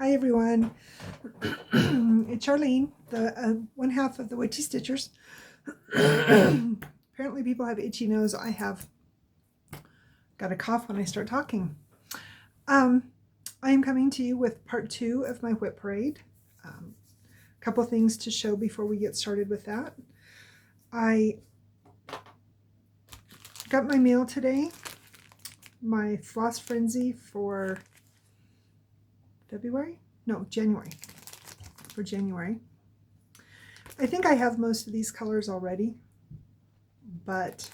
Hi everyone, it's Sharlene, the one half of the Witchy Stitchers. Apparently people have itchy nose. I have got a cough when I start talking. I am coming to you with part 2 of my whip parade. A couple things to show before we get started with that. I got my mail today, my floss frenzy for January. For January. I think I have most of these colors already, but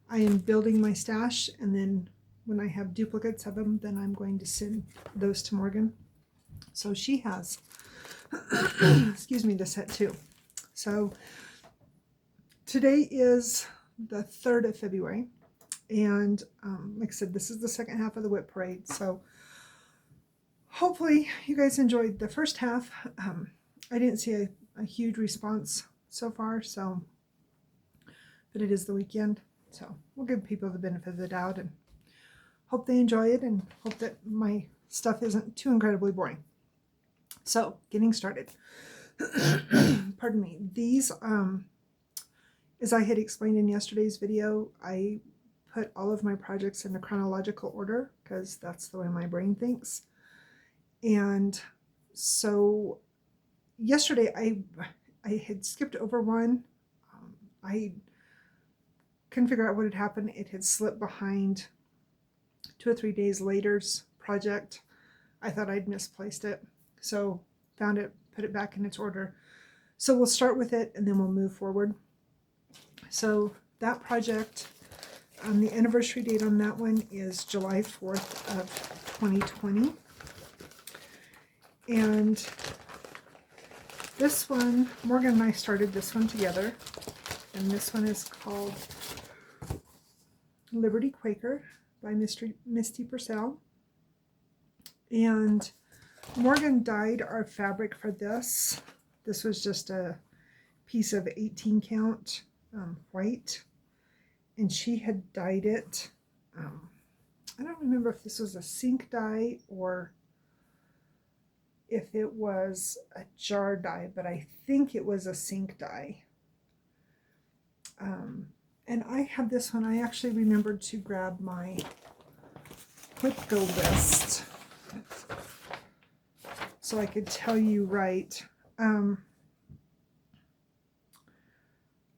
I am building my stash, and then when I have duplicates of them, then I'm going to send those to Morgan. So she has, excuse me, the set too. So today is the 3rd of February, and like I said, this is the second half of the whip parade. So hopefully you guys enjoyed the first half. I didn't see a huge response so far, but it is the weekend, so we'll give people the benefit of the doubt and hope they enjoy it and hope that my stuff isn't too incredibly boring. So getting started. Pardon me. These, as I had explained in yesterday's video, I put all of my projects in a chronological order because that's the way my brain thinks. And so yesterday I had skipped over one. I couldn't figure out what had happened. It had slipped behind 2 or 3 days later's project. I thought I'd misplaced it, so found it, put it back in its order. So we'll start with it and then we'll move forward. So that project, the anniversary date on that one is July 4th of 2020. And this one, Morgan and I started this one together, and this one is called Liberty Quaker by Misty Purcell. And Morgan dyed our fabric for this. This was just a piece of 18 count white, and she had dyed it. I don't remember if this was a sink dye or if it was a jar dye, but I think it was a sink dye. And I have this one. I actually remembered to grab my whip go list so I could tell you right.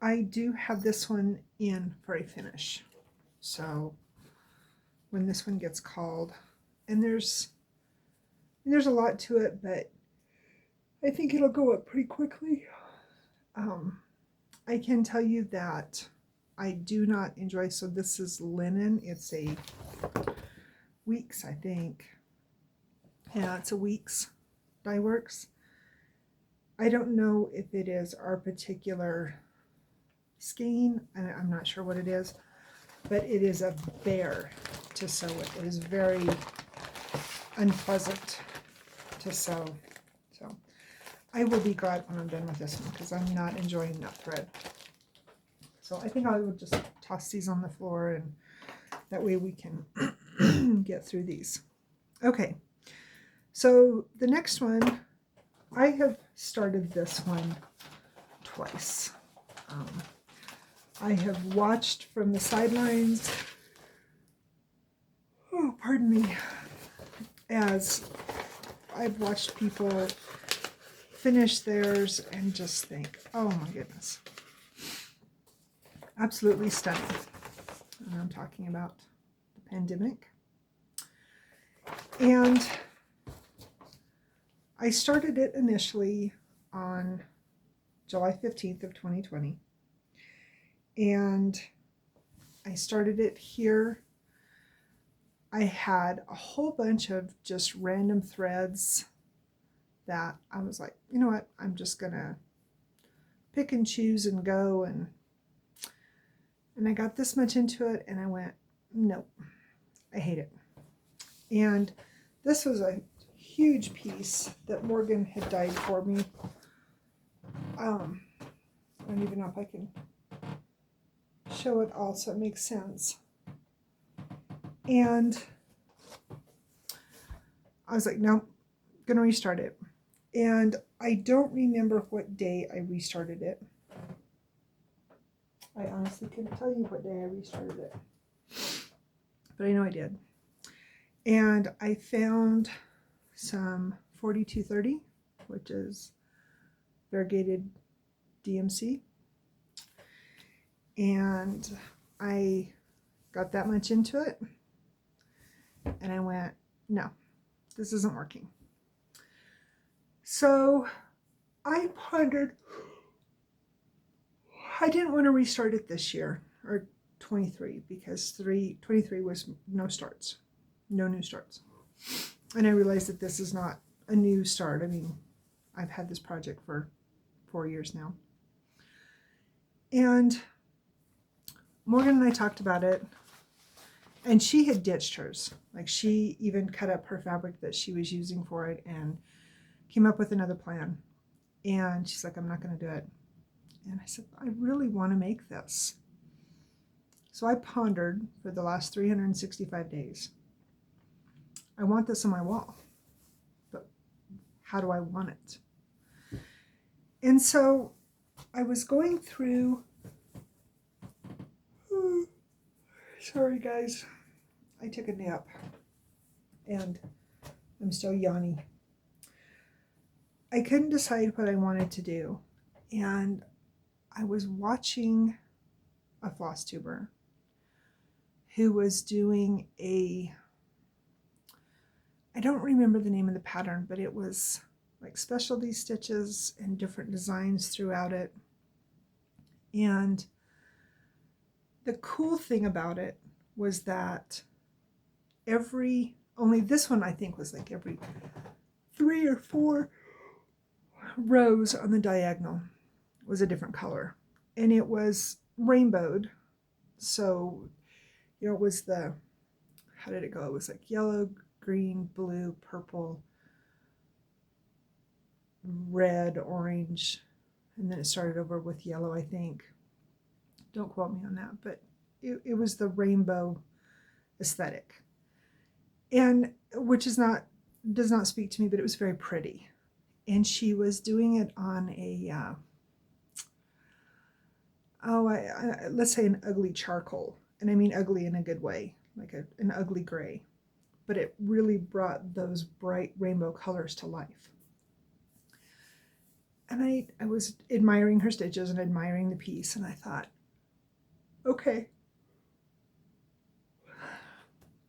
I do have this one in for a finish. So when this one gets called, and there's a lot to it, but I think it'll go up pretty quickly. I can tell you that I do not enjoy, so this is linen. It's a Weeks, I think. Yeah, it's a Weeks Dye Works. I don't know if it is our particular skein. I'm not sure what it is, but it is a bear to sew it. It is very unpleasant to sew. So I will be glad when I'm done with this one because I'm not enjoying that thread. So I think I will just toss these on the floor, and that way we can get through these. Okay, so the next one, I have started this one twice. I have watched from the sidelines, oh pardon me, as I've watched people finish theirs and just think, oh my goodness, absolutely stunning. And I'm talking about the pandemic. And I started it initially on July 15th of 2020. And I started it here. I had a whole bunch of just random threads that I was like, you know what, I'm just gonna pick and choose and go, and I got this much into it and I went, nope, I hate it. And this was a huge piece that Morgan had dyed for me. I don't even know if I can show it all so it makes sense. And I was like, nope, gonna restart it. And I don't remember what day I restarted it. I honestly couldn't tell you what day I restarted it, but I know I did. And I found some 4230, which is variegated DMC. And I got that much into it. And I went, no, this isn't working. So I pondered, I didn't want to restart it this year, or 23, because 23 was no starts, no new starts. And I realized that this is not a new start. I mean, I've had this project for 4 years now. And Morgan and I talked about it, and she had ditched hers. Like, she even cut up her fabric that she was using for it and came up with another plan. And she's like, I'm not going to do it. And I said, I really want to make this. So I pondered for the last 365 days. I want this on my wall, but how do I want it? And so I was going through, sorry guys, I took a nap and I'm still yawning. I couldn't decide what I wanted to do, and I was watching a floss tuber who was doing a, I don't remember the name of the pattern, but it was like specialty stitches and different designs throughout it. And the cool thing about it was that only this one I think was like every 3 or 4 rows on the diagonal was a different color, and it was rainbowed. So, you know, it was the, how did it go? It was like yellow, green, blue, purple, red, orange, and then it started over with yellow, I think. Don't quote me on that, but it was the rainbow aesthetic, and which is not, does not speak to me, but it was very pretty. And she was doing it on a let's say an ugly charcoal, and I mean ugly in a good way, like an ugly gray, but it really brought those bright rainbow colors to life. And I was admiring her stitches and admiring the piece, and I thought, okay,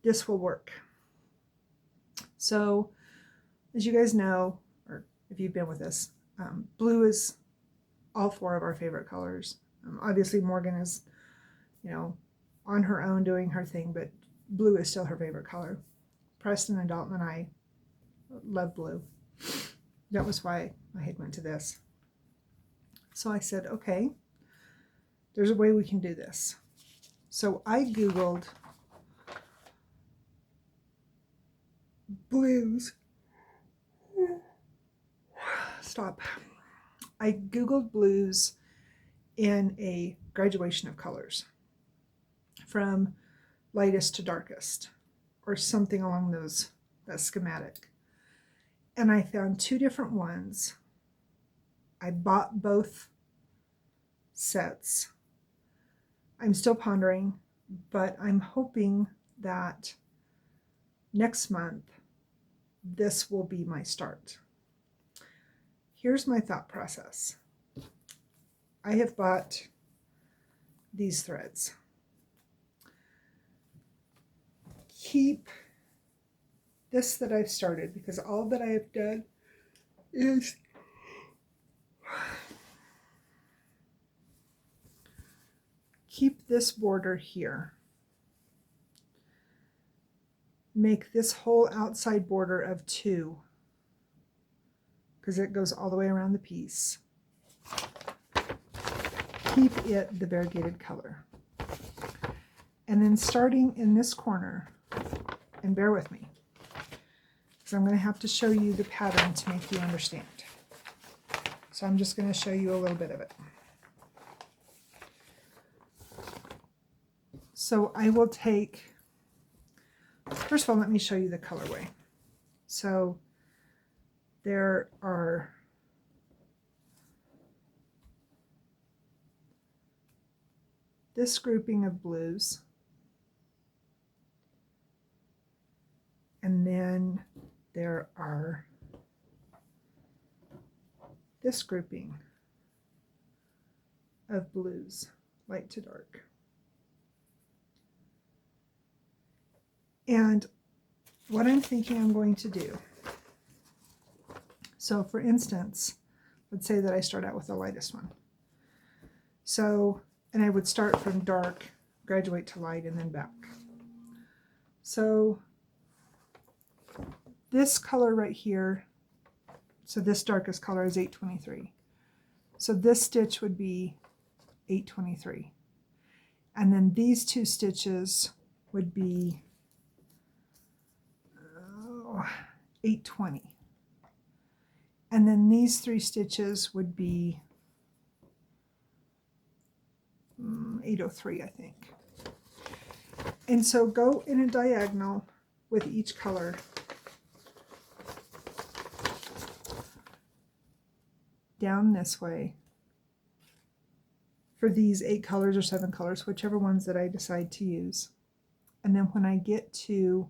this will work. So, as you guys know, or if you've been with us, blue is all 4 of our favorite colors. Obviously Morgan is, you know, on her own doing her thing, but blue is still her favorite color. Preston and Dalton and I love blue. That was why I had went to this. So I said, okay, there's a way we can do this. So I Googled blues. Stop. I Googled blues in a graduation of colors from lightest to darkest, or something along that schematic. And I found 2 different ones. I bought both sets. I'm still pondering, but I'm hoping that next month this will be my start. Here's my thought process. I have bought these threads. Keep this that I've started, because all that I have done is keep this border here. Make this whole outside border of 2, because it goes all the way around the piece. Keep it the variegated color. And then starting in this corner, and bear with me, because I'm going to have to show you the pattern to make you understand. So I'm just going to show you a little bit of it. So I will take, first of all, let me show you the colorway. So there are this grouping of blues, and then there are this grouping of blues, light to dark. And what I'm thinking I'm going to do, so for instance, let's say that I start out with the lightest one. So, and I would start from dark, graduate to light, and then back. So this color right here, so this darkest color is 823. So this stitch would be 823. And then these two stitches would be 820. And then these three stitches would be 803, I think. And so go in a diagonal with each color down this way for these 8 colors or 7 colors, whichever ones that I decide to use. And then when I get to,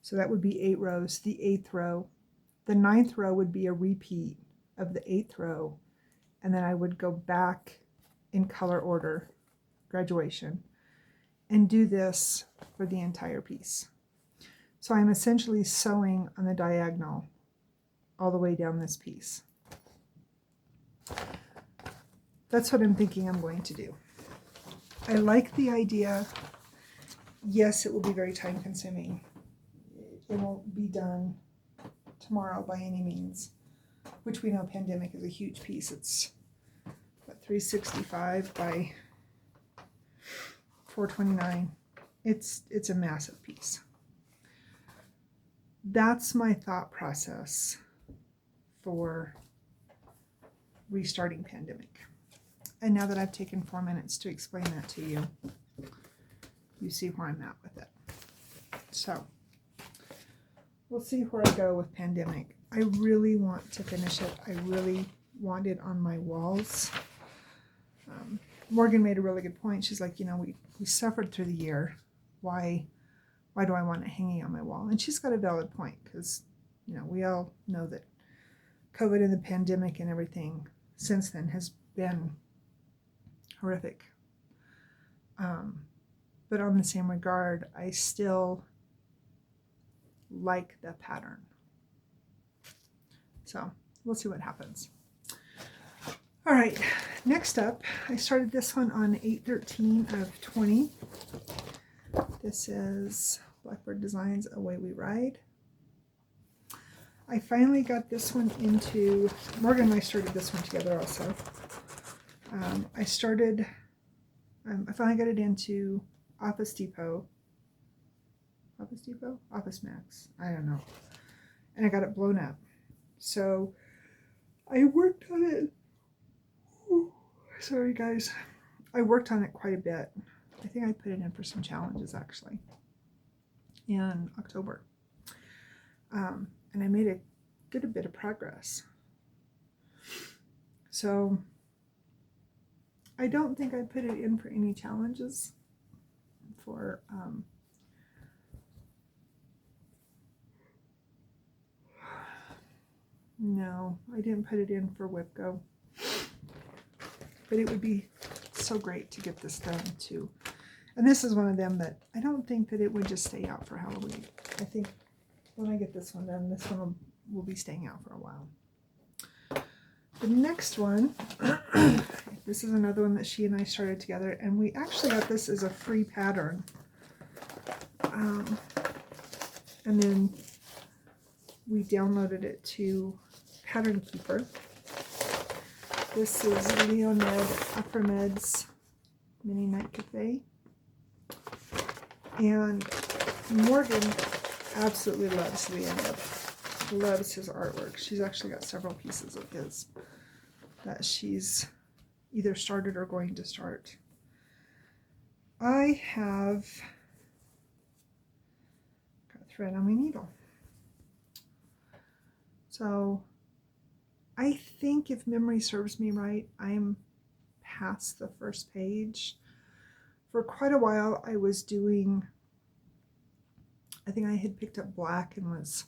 so that would be 8 rows, the 8th row, the 9th row would be a repeat of the 8th row, and then I would go back in color order, graduation, and do this for the entire piece. So I'm essentially sewing on the diagonal all the way down this piece. That's what I'm thinking I'm going to do. I like the idea. Yes, it will be very time consuming. It won't be done tomorrow by any means, which we know pandemic is a huge piece. It's what, 365 by 429. It's a massive piece. That's my thought process for restarting pandemic. And now that I've taken 4 minutes to explain that to you, you see where I'm at with it. So we'll see where I go with pandemic. I really want to finish it. I really want it on my walls. Morgan made a really good point. She's like, you know, we suffered through the year. Why do I want it hanging on my wall? And she's got a valid point, because, you know, we all know that COVID and the pandemic and everything since then has been horrific. But on the same regard, I still like the pattern. So we'll see what happens. All right, next up, I started this one on 8/13 of 20. This is Blackbird Designs Away We Ride. I finally got this one into, Morgan and I started this one together also. I finally got it into Office Max, I don't know. And I got it blown up. So I worked on it. Sorry guys. I worked on it quite a bit. I think I put it in for some challenges actually in October. And I did a bit of progress. So I don't think I put it in for any challenges for no, I didn't put it in for WIPGO. But it would be so great to get this done too. And this is one of them that I don't think that it would just stay out for Halloween. I think when I get this one done, this one will be staying out for a while. The next one, this is another one that she and I started together, and we actually got this as a free pattern. And then we downloaded it to Pattern Keeper. This is Leonid Uppermed's Mini Night Cafe. And Morgan absolutely loves Leonid. Loves his artwork. She's actually got several pieces of his that she's either started or going to start. I have got thread on my needle. So I think if memory serves me right, I'm past the first page. For quite a while I was doing, I think I had picked up black and was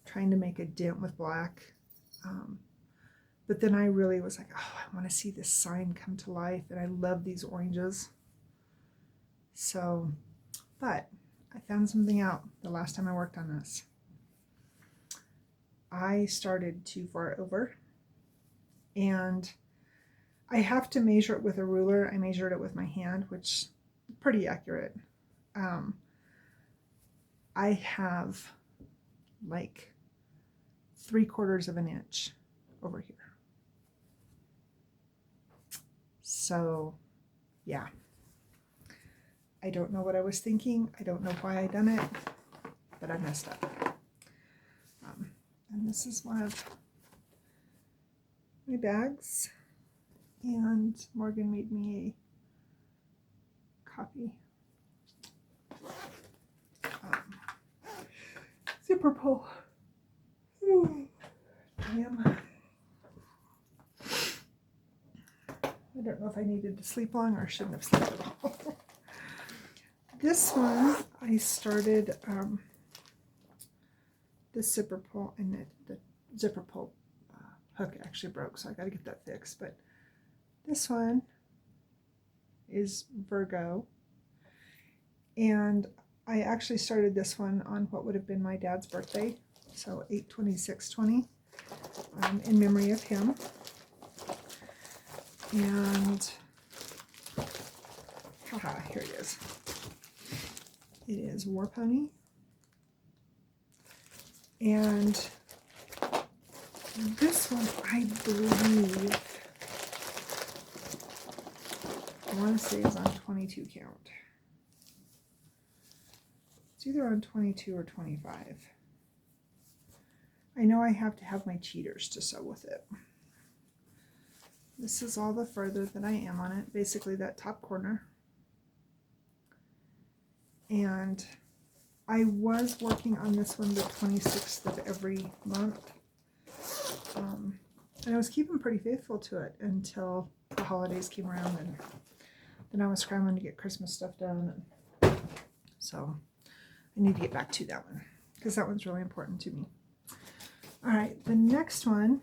trying to make a dent with black. But then I really was like, oh, I want to see this sign come to life, and I love these oranges. So, but I found something out the last time I worked on this. I started too far over, and I have to measure it with a ruler. I measured it with my hand, which is pretty accurate. I have like 3/4 of an inch over here. So yeah, I don't know what I was thinking. I don't know why I done it, but I messed up. And this is one of my bags, and Morgan made me a copy. Zipper pull. Damn. I don't know if I needed to sleep long or shouldn't have slept at all. This one I started the zipper pull, and the zipper pull hook actually broke, so I got to get that fixed. But this one is Virgo, and I actually started this one on what would have been my dad's birthday, so 8/26/20, in memory of him. And haha, here it is. It is War Pony, and this one I believe, I want to say is on 22 count. It's either on 22 or 25. I know I have to have my cheaters to sew with it. This is all the further that I am on it, basically that top corner. And I was working on this one the 26th of every month. And I was keeping pretty faithful to it until the holidays came around, and then I was scrambling to get Christmas stuff done. So I need to get back to that one because that one's really important to me. All right, the next one,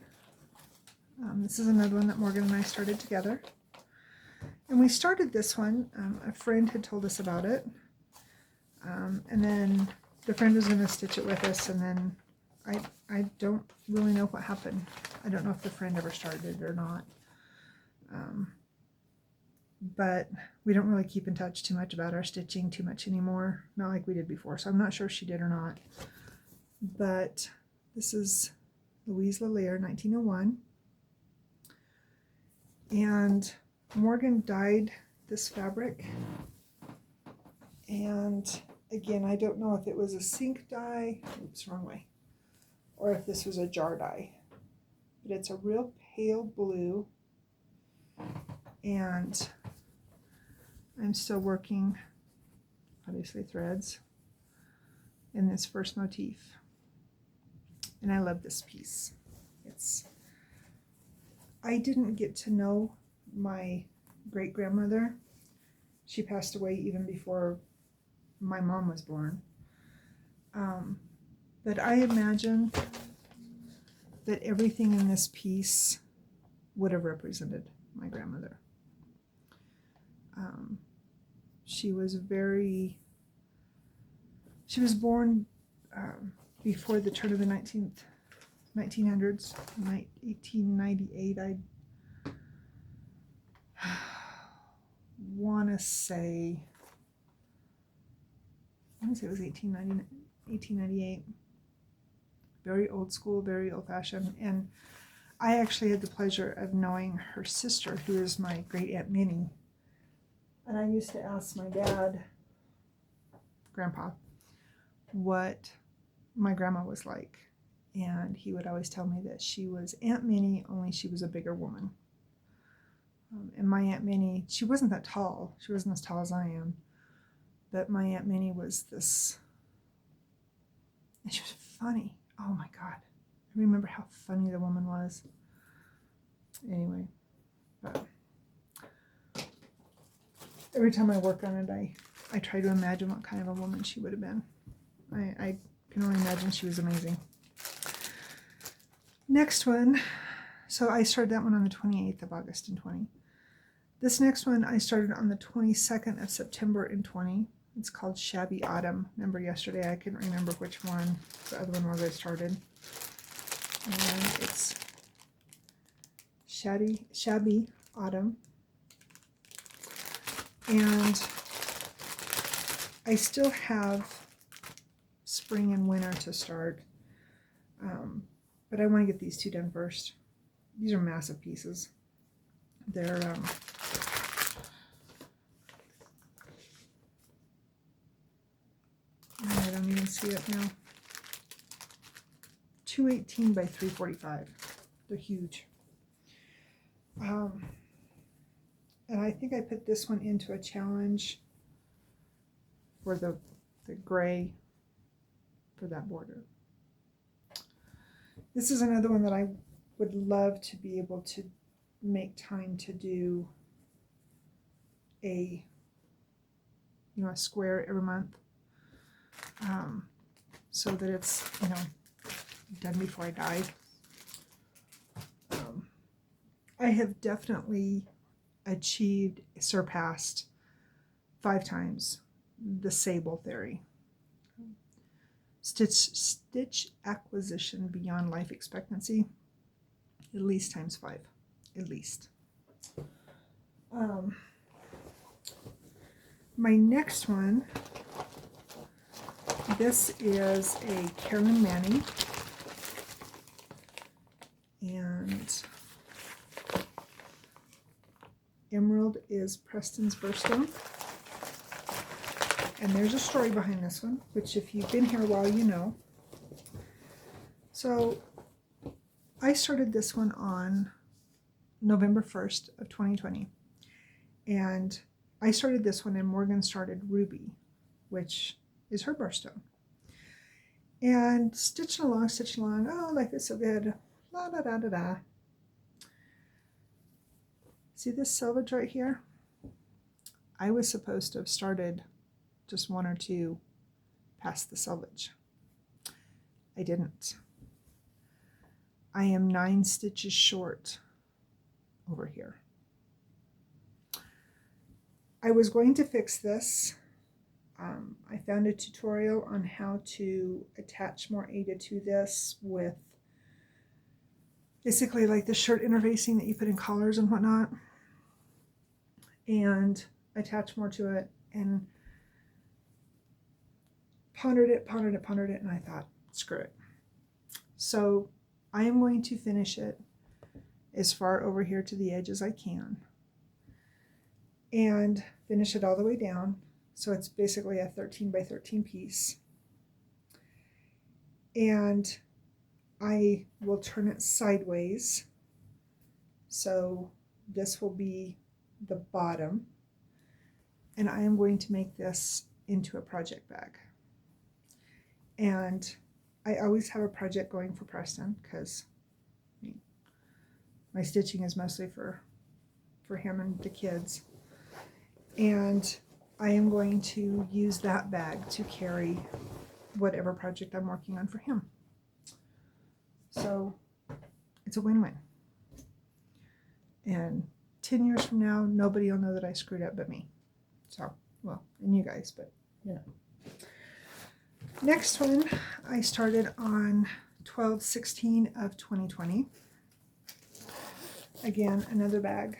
this is another one that Morgan and I started together. And we started this one, a friend had told us about it. And then the friend was going to stitch it with us, and then I don't really know what happened. I don't know if the friend ever started it or not. But we don't really keep in touch too much about our stitching too much anymore, not like we did before, so I'm not sure if she did or not. But this is Louise Lair, 1901. And Morgan dyed this fabric. And again, I don't know if it was a sink dye, oops, wrong way, or if this was a jar dye. But it's a real pale blue. And I'm still working, obviously, threads in this first motif. And I love this piece. I didn't get to know my great-grandmother. She passed away even before my mom was born. But I imagine that everything in this piece would have represented my grandmother. She was born before the turn of the 1900s, 1898. I want to say it was 1898. Very old school, very old fashioned. And I actually had the pleasure of knowing her sister, who is my great Aunt Minnie. And I used to ask my dad, Grandpa, what my grandma was like. And he would always tell me that she was Aunt Minnie, only she was a bigger woman. And my Aunt Minnie, she wasn't that tall. She wasn't as tall as I am. But my Aunt Minnie was this, and she was funny. Oh my God. remember how funny the woman was. Anyway, but every time I work on it, I try to imagine what kind of a woman she would have been. I can only imagine she was amazing. Next one, so I started that one on the 28th of August in 20. This next one I started on the 22nd of September in 20. It's called Shabby Autumn. Remember yesterday I couldn't remember which one the other one was I started. And it's Shabby Autumn. And I still have spring and winter to start. But I want to get these two done first. These are massive pieces. They're I don't even see it now. 218 by 345. They're huge. And I think I put this one into a challenge for the gray for that border. This is another one that I would love to be able to make time to do a square every month, so that it's done before I die. I have definitely surpassed 5 times the Sable theory. Stitch acquisition beyond life expectancy, at least times 5, at least. My next one, this is a Carolyn Manning, and Emerald is Preston's birthstone. And there's a story behind this one, which if you've been here a while, you know. So I started this one on November 1st of 2020. And I started this one and Morgan started Ruby, which is her birthstone. And stitching along, oh, life is so good, la da da da da. See this selvage right here? I was supposed to have started just 1 or 2 past the selvage. I didn't. I am 9 stitches short over here. I was going to fix this. I found a tutorial on how to attach more Aida to this with basically like the shirt interfacing that you put in collars and whatnot, and attach more to it, and pondered it, and I thought, screw it. So I am going to finish it as far over here to the edge as I can and finish it all the way down. So it's basically a 13 by 13 piece. And I will turn it sideways. So this will be the bottom. And I am going to make this into a project bag. And I always have a project going for Preston because my stitching is mostly for him and the kids. And I am going to use that bag to carry whatever project I'm working on for him. So it's a win-win. And 10 years from now, nobody will know that I screwed up but me. So, well, and you guys, but you know. Next one, I started on 12/16 of 2020. Again, another bag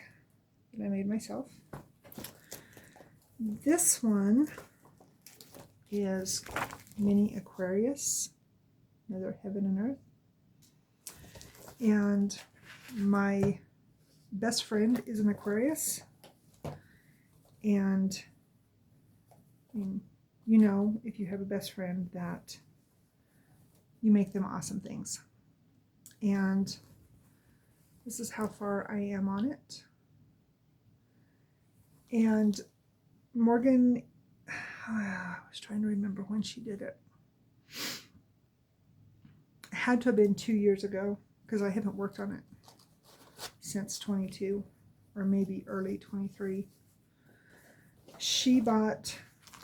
that I made myself. This one is Mini Aquarius, another Heaven and Earth. And my best friend is an Aquarius. And you know, if you have a best friend, that you make them awesome things. And this is how far I am on it. And Morgan, I was trying to remember when she did it, had to have been 2 years ago because I haven't worked on it since 22 or maybe early 23. She bought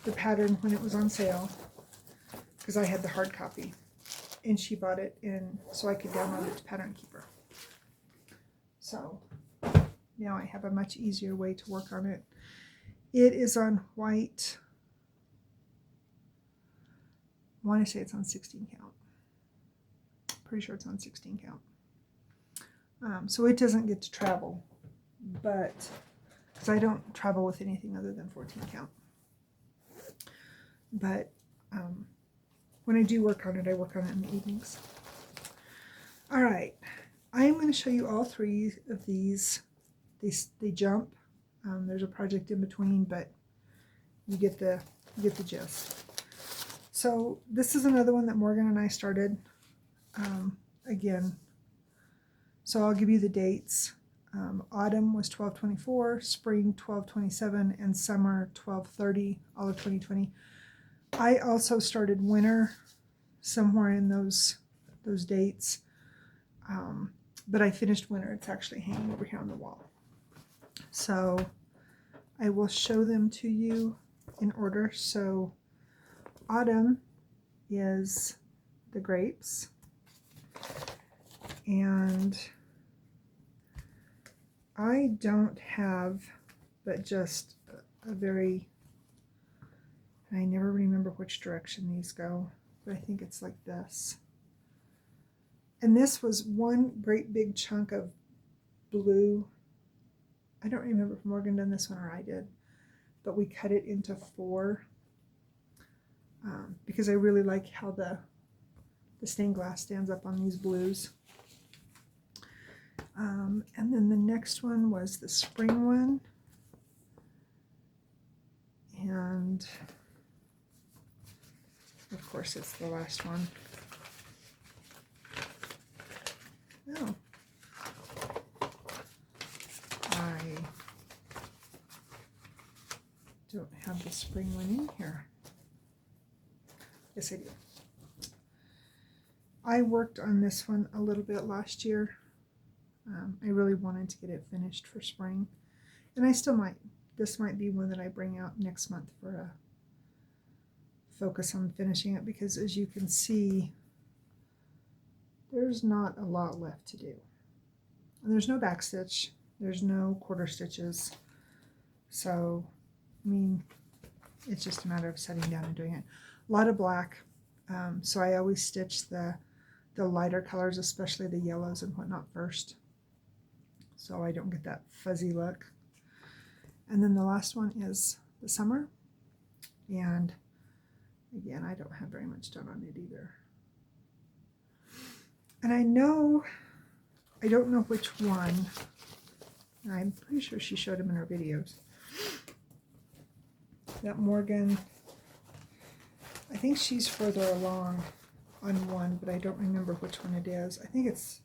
the pattern when it was on sale because I had the hard copy, and she bought it in so I could download it to Pattern Keeper. So now I have a much easier way to work on it. It is on white. I want to say it's on 16 count. Pretty sure it's on 16 count. So it doesn't get to travel, but because I don't travel with anything other than 14 count. But when I do work on it, I work on it in the evenings. All right, I'm going to show you all 3 of these. They jump. There's a project in between, but you get the gist. So this is another one that Morgan and I started again. So I'll give you the dates. Autumn was 12/24, spring 12/27, and summer 12/30, all of 2020. I also started winter somewhere in those dates, but I finished winter. It's actually hanging over here on the wall. So I will show them to you in order. So autumn is the grapes, and I don't have but just a very, I never remember which direction these go, but I think it's like this. And this was one great big chunk of blue. I don't remember if Morgan done this one or I did, but we cut it into 4 because I really like how the stained glass stands up on these blues. And then the next one was the spring one, and of course it's the last one. Oh, I don't have the spring one in here. Yes, I do. I worked on this one a little bit last year. I really wanted to get it finished for spring, and I still might. This might be one that I bring out next month for a focus on finishing it, because as you can see, there's not a lot left to do. And there's no back stitch, there's no quarter stitches, so I mean, it's just a matter of sitting down and doing it. A lot of black, so I always stitch the lighter colors, especially the yellows and whatnot, first, so I don't get that fuzzy look. And then the last one is the summer, and again, I don't have very much done on it either. And I don't know which one. I'm pretty sure she showed them in her videos. That Morgan, I think she's further along on one, but I don't remember which one it is. I think it's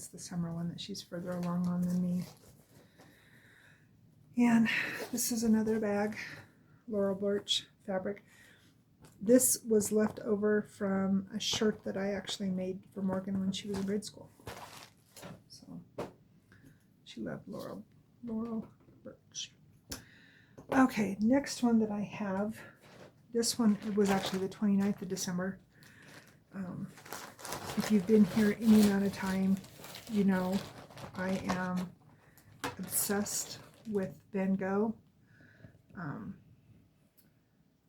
the summer one that she's further along on than me. And this is another bag, Laurel Birch fabric. This was left over from a shirt that I actually made for Morgan when she was in grade school. So she loved Laurel Birch. Okay, next one that I have, this one was actually the 29th of December. If you've been here any amount of time, you know I am obsessed with Van Gogh.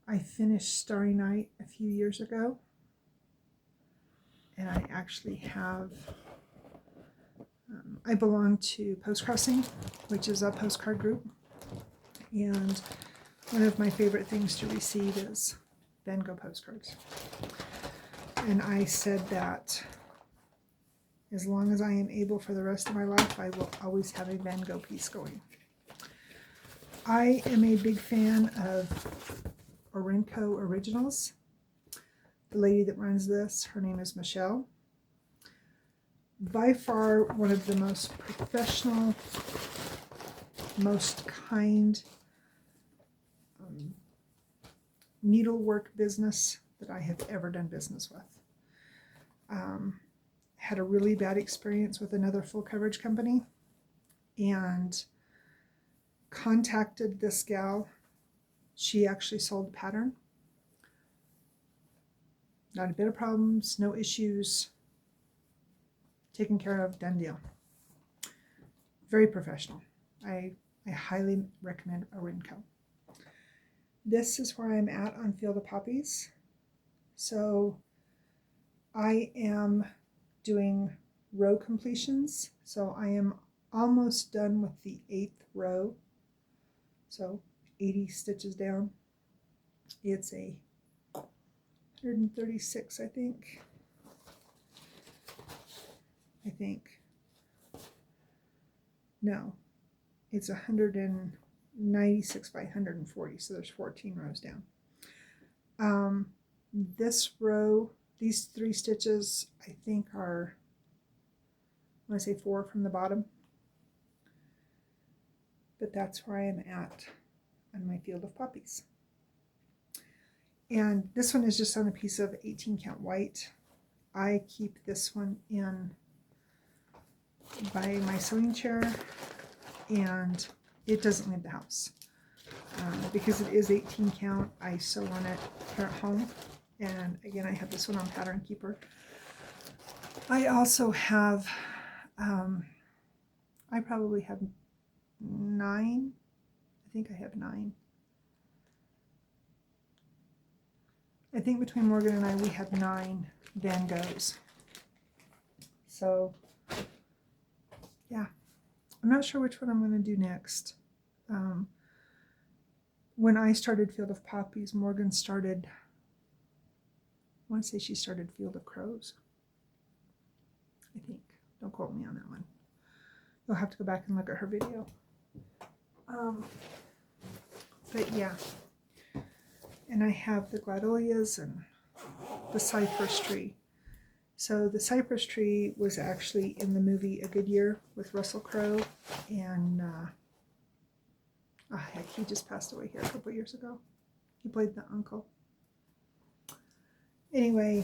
I finished Starry Night a few years ago, and I actually have, I belong to Post Crossing, which is a postcard group, and one of my favorite things to receive is Van Gogh postcards. And I said that as long as I am able for the rest of my life, I will always have a Van Gogh piece going. I am a big fan of Orenco Originals. The lady that runs this, her name is Michelle. By far one of the most professional, most kind needlework business that I have ever done business with. had a really bad experience with another full coverage company and contacted this gal. She actually sold the pattern. Not a bit of problems, no issues, taken care of, done deal. Very professional. I highly recommend Arinco. This is where I'm at on Field of Poppies. So I am doing row completions. So I am almost done with the 8th row. So 80 stitches down. It's a 136, I think. No, it's 196 by 140, so there's 14 rows down. This row, these 3 stitches, I think are, I want to say 4 from the bottom. But that's where I am at on my Field of Poppies. And this one is just on a piece of 18 count white. I keep this one in by my sewing chair, and it doesn't leave the house. Because it is 18 count, I sew on it here at home. And again, I have this one on Pattern Keeper. I also have, I probably have 9. I think I have 9. I think between Morgan and I, we have 9 Van Goghs. So, yeah. I'm not sure which one I'm going to do next. When I started Field of Poppies, Morgan started, I want to say she started Field of Crows. I think. Don't quote me on that one. You'll have to go back and look at her video. But yeah. And I have the gladolias and the cypress tree. So the cypress tree was actually in the movie A Good Year with Russell Crowe, and oh heck, he just passed away here a couple years ago. He played the uncle. Anyway,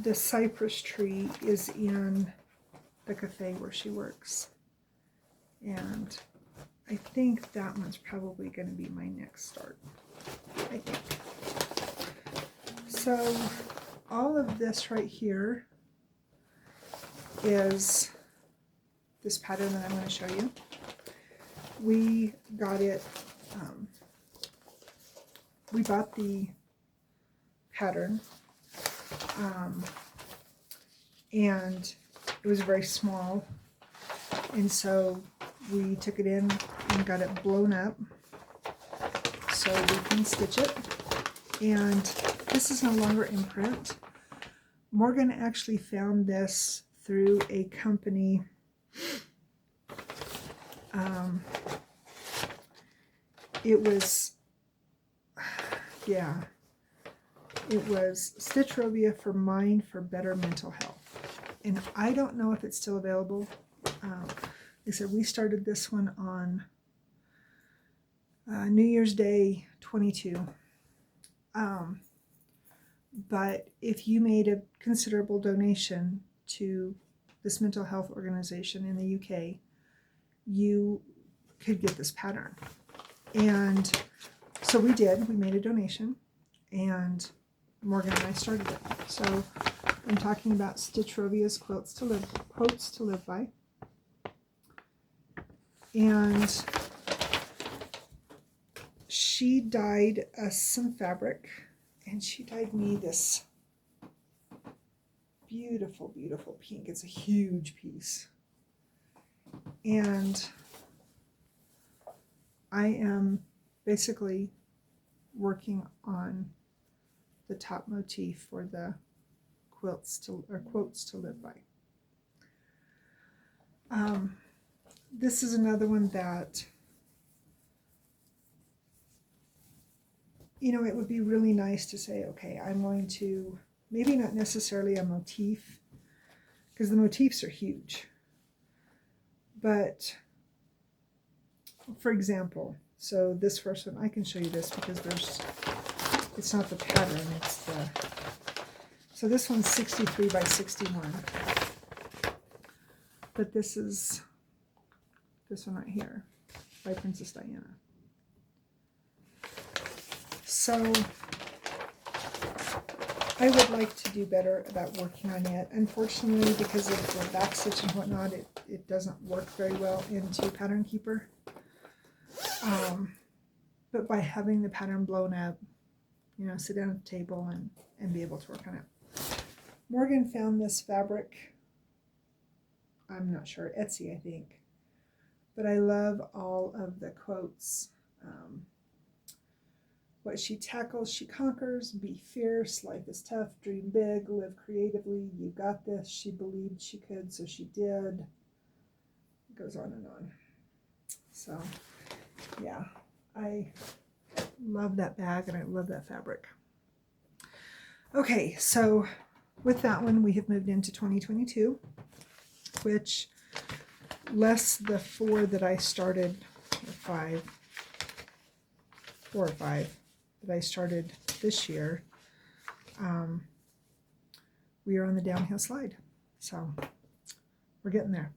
the cypress tree is in the cafe where she works, and I think that one's probably going to be my next start, I think. So all of this right here is this pattern that I'm going to show you. We got it, we bought the pattern, and it was very small, and so we took it in and got it blown up so we can stitch it. And this is no longer in print. Morgan actually found this through a company. It was Stitchrovia for Mind for Better Mental Health. And I don't know if it's still available. They said we started this one on New Year's Day 22. But if you made a considerable donation to this mental health organization in the UK, you could get this pattern. And so we did. We made a donation, and Morgan and I started it. So I'm talking about Stitchrovia's quotes to live by. And she dyed us some fabric, and she dyed me this beautiful, beautiful pink. It's a huge piece. And I am basically working on the top motif for the quotes to live by. This is another one that, you know, it would be really nice to say, okay, I'm going to, maybe not necessarily a motif, because the motifs are huge. But, for example, so this first one, I can show you this because there's it's not the pattern, it's the, so this one's 63 by 61. But this is this one right here by Princess Diana. So I would like to do better about working on it. Unfortunately, because of the backstitch and whatnot, it doesn't work very well into Pattern Keeper. But by having the pattern blown up, you know, sit down at the table and be able to work on it. Morgan found this fabric, I'm not sure, Etsy I think. But I love all of the quotes. What she tackles, she conquers. Be fierce, life is tough, dream big, live creatively, you got this. She believed she could, so she did. It goes on and on. So, yeah, I love that bag and I love that fabric. Okay, so with that one, we have moved into 2022, which less the 4 that I started, or 5, 4 or 5 that I started this year, we are on the downhill slide. So we're getting there.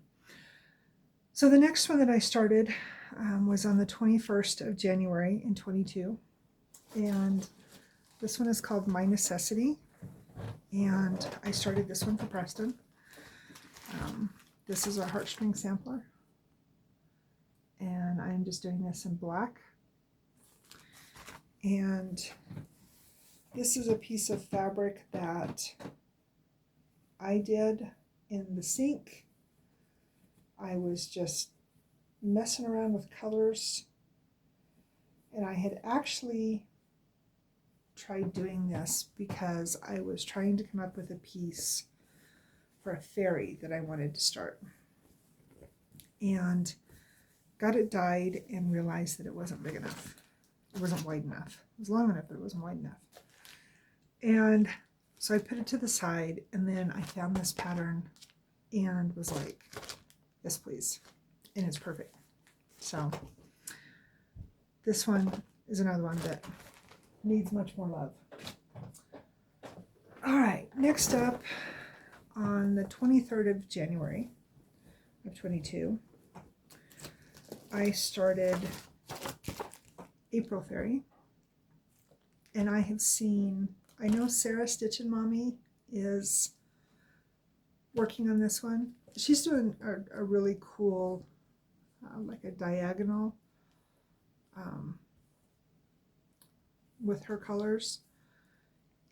So the next one that I started was on the 21st of January in 22. And this one is called My Necessity. And I started this one for Preston. This is our Heartstring Sampler. And I'm just doing this in black. And this is a piece of fabric that I did in the sink. I was just messing around with colors. And I had actually tried doing this because I was trying to come up with a piece for a fairy that I wanted to start. And got it dyed and realized that it wasn't big enough. It wasn't wide enough. It was long enough, but it wasn't wide enough. And so I put it to the side, and then I found this pattern and was like, yes, please. And it's perfect. So this one is another one that needs much more love. All right, next up, on the 23rd of January of 22, I started April Fairy, and I have seen, I know Sarah Stitch and Mommy is working on this one. She's doing a really cool, like a diagonal with her colors,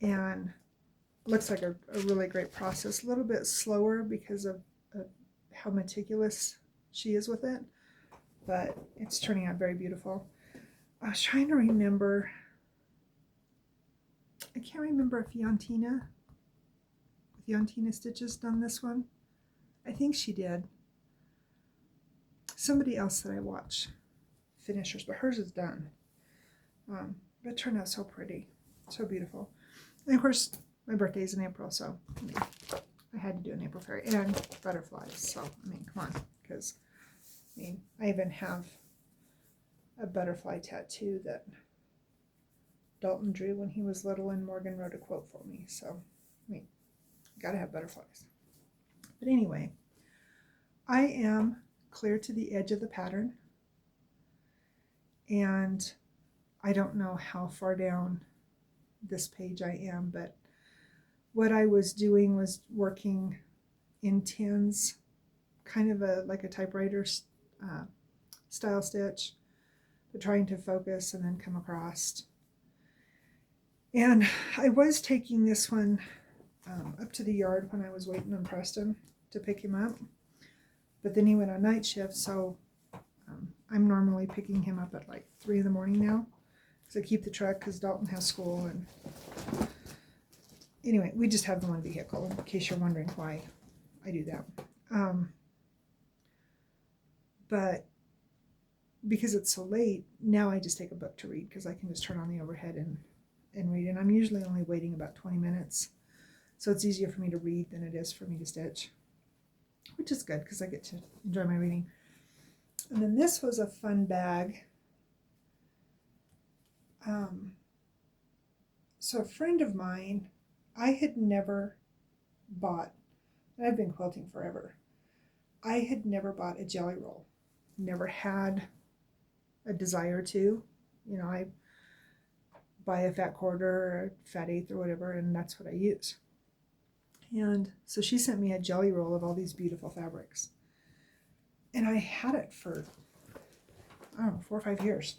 and looks like a really great process. A little bit slower because of how meticulous she is with it, but it's turning out very beautiful. I was trying to remember, I can't remember if Yantina Stitches done this one. I think she did. Somebody else that I watch finish hers, but hers is done. But it turned out so pretty, so beautiful. And of course, my birthday is in April, so I mean, I had to do an April Fairy and butterflies. So I mean, come on, because I mean, I even have a butterfly tattoo that Dalton drew when he was little, and Morgan wrote a quote for me. So I mean, gotta have butterflies. But anyway, I am clear to the edge of the pattern, and I don't know how far down this page I am, but what I was doing was working in tens, kind of like a typewriter style stitch, but trying to focus and then come across. And I was taking this one up to the yard when I was waiting on Preston to pick him up, but then he went on night shift, so I'm normally picking him up at like 3 in the morning now, because I keep the truck because Dalton has school. And anyway, we just have the one vehicle, in case you're wondering why I do that. But because it's so late, now I just take a book to read, because I can just turn on the overhead and read. And I'm usually only waiting about 20 minutes. So it's easier for me to read than it is for me to stitch, which is good because I get to enjoy my reading. And then this was a fun bag. So a friend of mine, I had never bought, and I've been quilting forever, I had never bought a jelly roll. Never had a desire to. You know, I buy a fat quarter or a fat eighth or whatever, and that's what I use. And so she sent me a jelly roll of all these beautiful fabrics. And I had it for, I don't know, 4 or 5 years.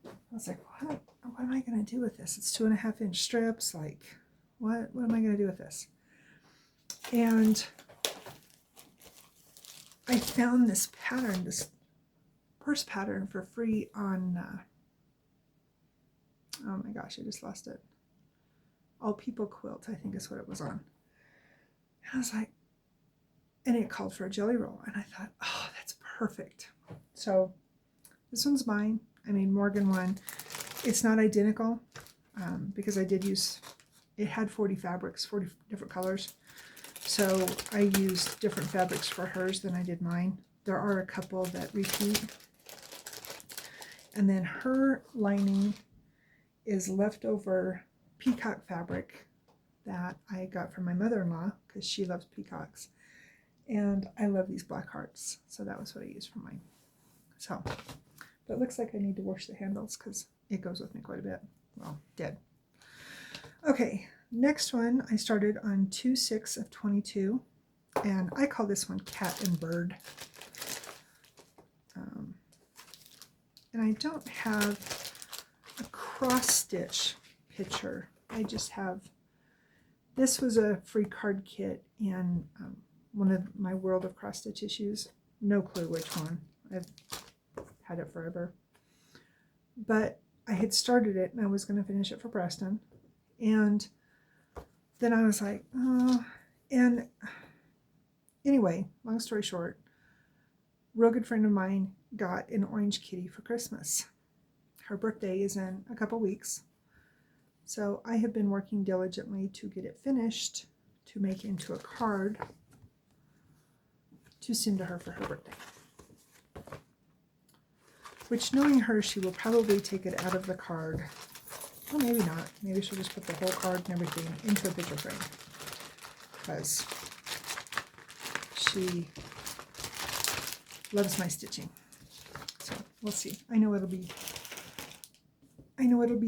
I was like, what am I going to do with this? It's 2.5-inch strips. Like, what am I going to do with this? And I found this pattern, this purse pattern for free on, oh my gosh, I just lost it. All People Quilt, I think is what it was on. And I was like, and it called for a jelly roll. And I thought, oh, that's perfect. So this one's mine. I made Morgan one. It's not identical because I did use, it had 40 fabrics, 40 different colors. So I used different fabrics for hers than I did mine. There are a couple that repeat. And then her lining is leftover peacock fabric that I got from my mother-in-law because she loves peacocks. And I love these black hearts. So that was what I used for mine. So, but it looks like I need to wash the handles because it goes with me quite a bit. Well, did. Okay, next one I started on 2/6 of 22. And I call this one Cat and Bird. And I don't have a cross stitch picture. I just have, this was a free card kit in one of my World of Cross Stitch issues. No clue which one. I've had it forever. But I had started it and I was going to finish it for Preston. And then I was like, oh. And anyway, long story short, a real good friend of mine got an orange kitty for Christmas. Her birthday is in a couple weeks. So I have been working diligently to get it finished to make into a card to send to her for her birthday. Which, knowing her, she will probably take it out of the card. Well, maybe not. Maybe she'll just put the whole card and everything into a picture frame. Because she loves my stitching. So we'll see. I know it'll be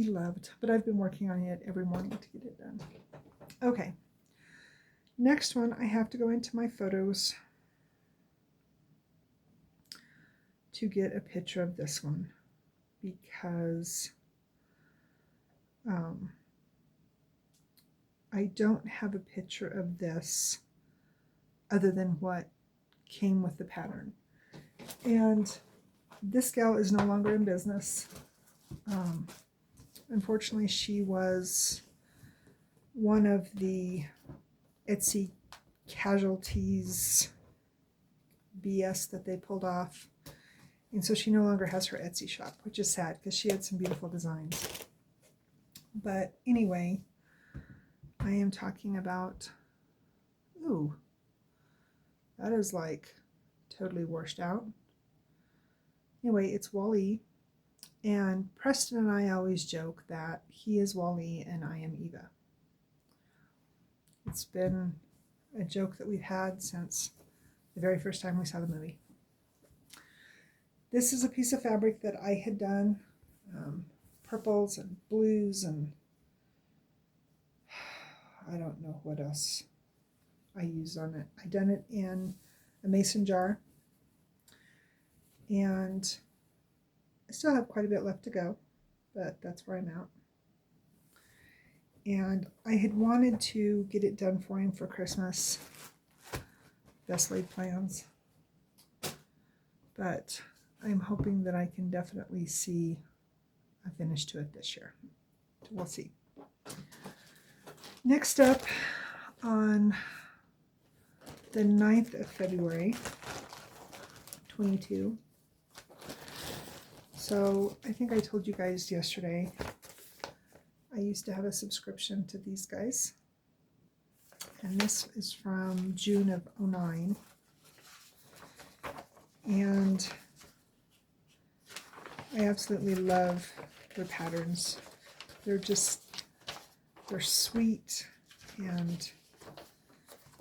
loved, but I've been working on it every morning to get it done. Okay. Next one, I have to go into my photos to get a picture of this one because I don't have a picture of this other than what came with the pattern. And this gal is no longer in business. Unfortunately, she was one of the Etsy casualties BS that they pulled off. And so she no longer has her Etsy shop, which is sad because she had some beautiful designs. But anyway, I am talking about, ooh, that is like totally washed out. Anyway, it's Wally. And Preston and I always joke that he is Wally and I am Eva. It's been a joke that we've had since the very first time we saw the movie. This is a piece of fabric that I had done, purples and blues and I don't know what else I used on it. I done it in a mason jar and I still have quite a bit left to go, but that's where I'm at. And I had wanted to get it done for him for Christmas. Best laid plans. But I'm hoping that I can definitely see a finish to it this year. We'll see. Next up, on the 9th of February, 22. So I think I told you guys yesterday, I used to have a subscription to these guys. And this is from June of 2009. And I absolutely love their patterns. They're just they're sweet and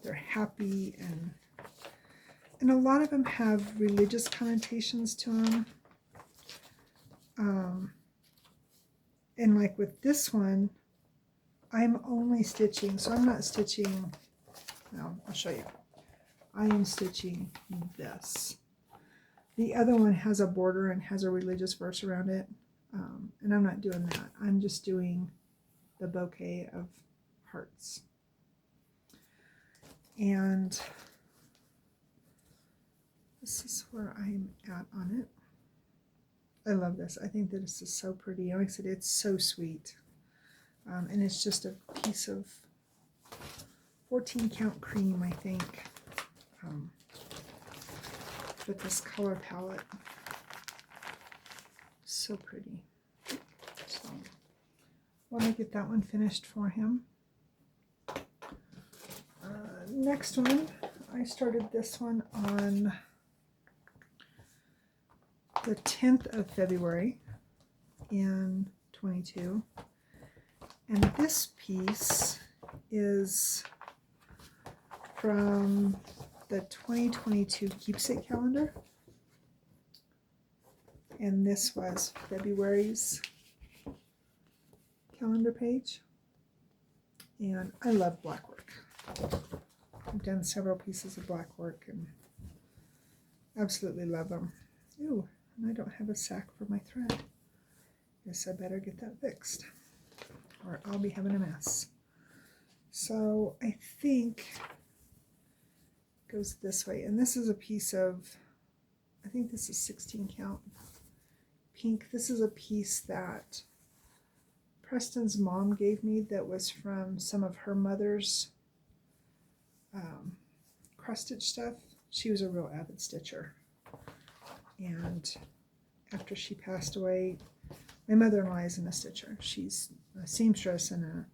they're happy, and a lot of them have religious connotations to them. And like with this one, I'm only stitching, so I'm not stitching, no, I'll show you. I am stitching this. The other one has a border and has a religious verse around it, and I'm not doing that. I'm just doing the bouquet of hearts. And this is where I'm at on it. I love this. I think that this is so pretty. Like I said, it's so sweet. And it's just a piece of 14 count cream, I think, with this color palette. So pretty. So I want to get that one finished for him. Next one, I started this one on the 10th of February in 22. And this piece is from the 2022 keepsake calendar. And this was February's calendar page. And I love black work. I've done several pieces of black work and absolutely love them. Ooh, and I don't have a sack for my thread. Guess I better get that fixed, or I'll be having a mess. So I think it goes this way, and this is a piece of, I think this is 16 count pink. This is a piece that Preston's mom gave me that was from some of her mother's cross stitch stuff. She was a real avid stitcher, and after she passed away, my mother-in-law isn't a stitcher. She's a seamstress and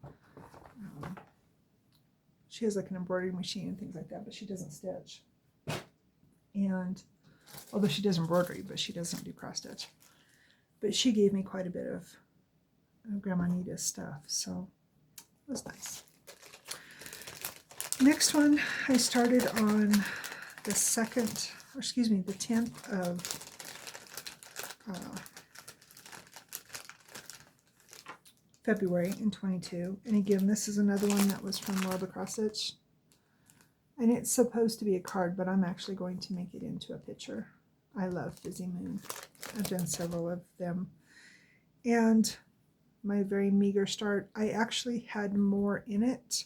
she has like an embroidery machine and things like that, but she doesn't stitch. And although she does embroidery, but she doesn't do cross stitch. But she gave me quite a bit of Grandma Nita's stuff, so it was nice. Next one, I started on the 10th of February in 22. And again, this is another one that was from Laura the Cross Stitch. And it's supposed to be a card, but I'm actually going to make it into a picture. I love Fizzy Moon. I've done several of them. And my very meager start, I actually had more in it.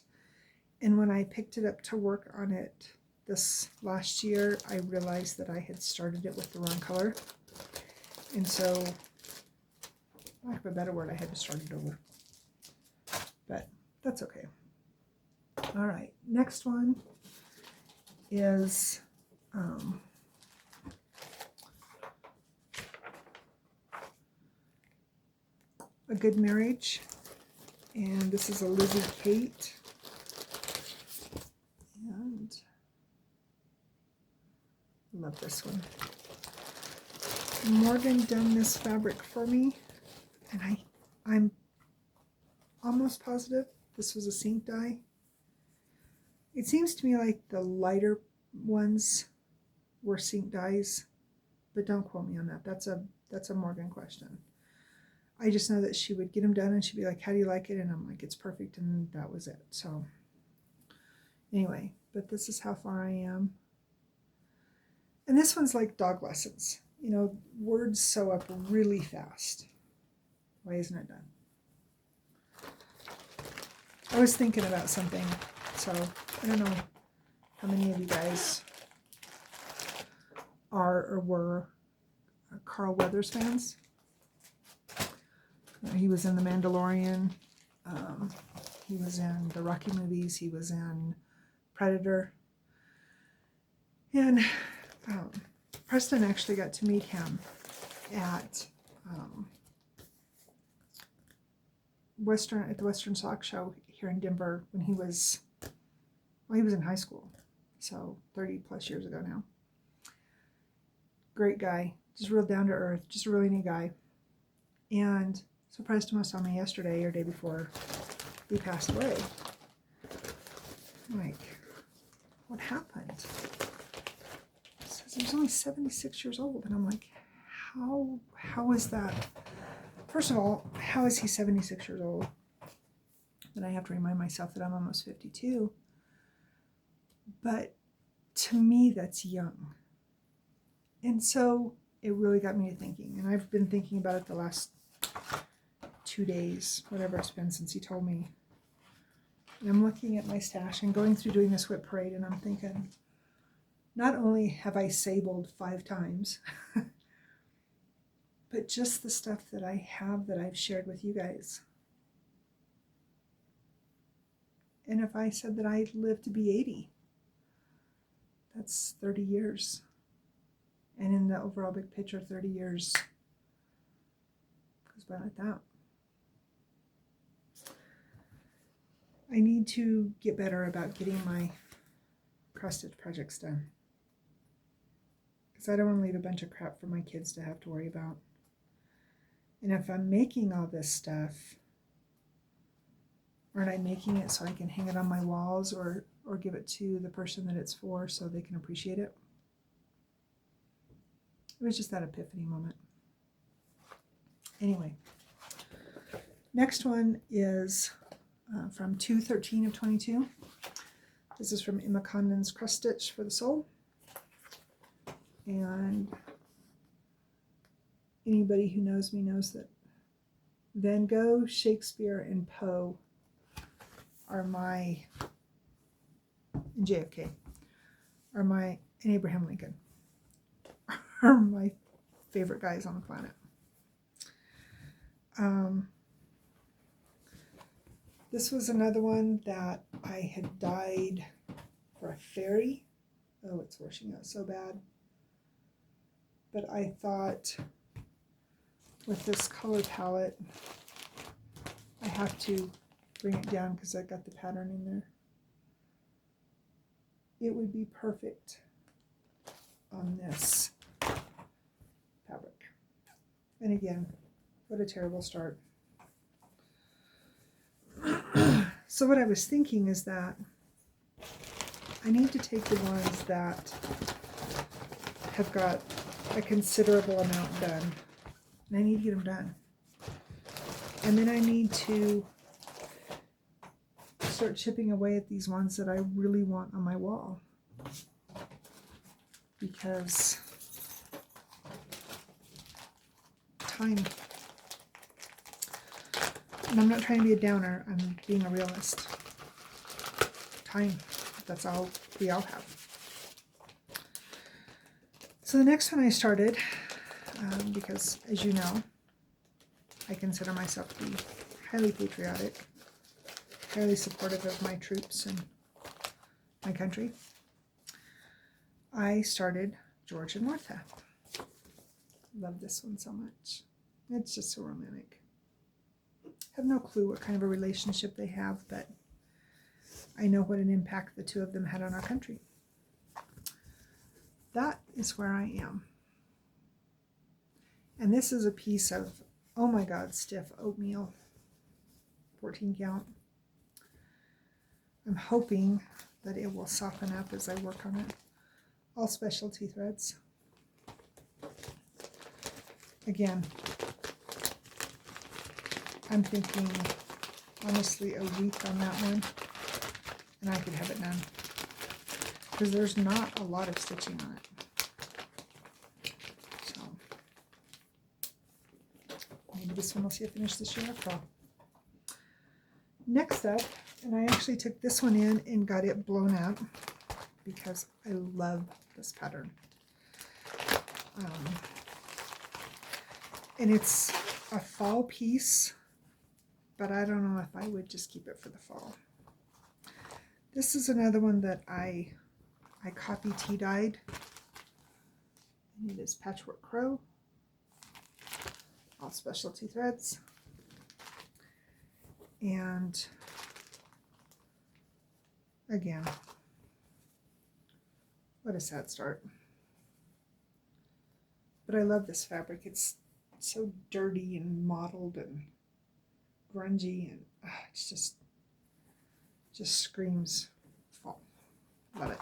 And when I picked it up to work on it this last year, I realized that I had started it with the wrong color. And so, for lack of a better word, I had to start it over. But that's okay. All right, next one is A Good Marriage. And this is a Lizzie Kate. And I love this one. Morgan done this fabric for me, and I'm almost positive this was a sink dye. It seems to me like the lighter ones were sink dyes, but don't quote me on that. That's a Morgan question. I just know that she would get them done and she'd be like, how do you like it? And I'm like, it's perfect, and that was it. So anyway, but this is how far I am. And this one's like dog lessons. You know, words sew up really fast. Why isn't it done? I was thinking about something, so I don't know how many of you guys are or were Carl Weathers fans. He was in The Mandalorian. He was in the Rocky movies. He was in Predator. And Preston actually got to meet him at the Western Sock Show here in Denver when he was in high school, so 30 plus years ago now. Great guy, just real down to earth, just a really neat guy. And so Preston was telling me yesterday or day before he passed away. I'm like, what happened? It says he was only 76 years old. And I'm like, how is that? First of all, how is he 76 years old? Then I have to remind myself that I'm almost 52. But to me, that's young. And so it really got me to thinking. And I've been thinking about it the last 2 days, whatever it's been since he told me. And I'm looking at my stash and going through doing this whip parade, and I'm thinking, not only have I sabled 5 times, but just the stuff that I have that I've shared with you guys. And if I said that I'd live to be 80, that's 30 years. And in the overall big picture, 30 years goes by like that. I need to get better about getting my cross-stitch projects done, because I don't want to leave a bunch of crap for my kids to have to worry about. And if I'm making all this stuff, aren't I making it so I can hang it on my walls or give it to the person that it's for so they can appreciate it? It was just that epiphany moment. Anyway, next one is from 2/13 of 22. This is from Emma Condon's Cross Stitch for the Soul. And anybody who knows me knows that Van Gogh, Shakespeare, and Poe are my, and JFK are my, and Abraham Lincoln are my favorite guys on the planet. This was another one that I had dyed for a fairy. Oh, it's washing out so bad. But I thought with this color palette, I have to bring it down because I got the pattern in there. It would be perfect on this fabric. And again, what a terrible start. So what I was thinking is that I need to take the ones that have got a considerable amount done, and I need to get them done. And then I need to start chipping away at these ones that I really want on my wall, because time. And I'm not trying to be a downer, I'm being a realist. Time, that's all we all have. So the next one I started, because as you know, I consider myself to be highly patriotic, highly supportive of my troops and my country. I started George and Martha. Love this one so much. It's just so romantic. Have no clue what kind of a relationship they have, but I know what an impact the two of them had on our country. That is where I am. And this is a piece of, oh my God, stiff oatmeal, 14 count. I'm hoping that it will soften up as I work on it. All specialty threads. Again, I'm thinking, honestly, a week on that one, and I could have it done. Because there's not a lot of stitching on it. So, maybe this one will see it finish this year after all. Next up, and I actually took this one in and got it blown up, because I love this pattern. And it's a fall piece, but I don't know if I would just keep it for the fall. This is another one that I copy tea dyed. And it is Patchwork Crow. All specialty threads. And again, what a sad start. But I love this fabric. It's so dirty and mottled and grungy, and it's just just screams fall. Love it.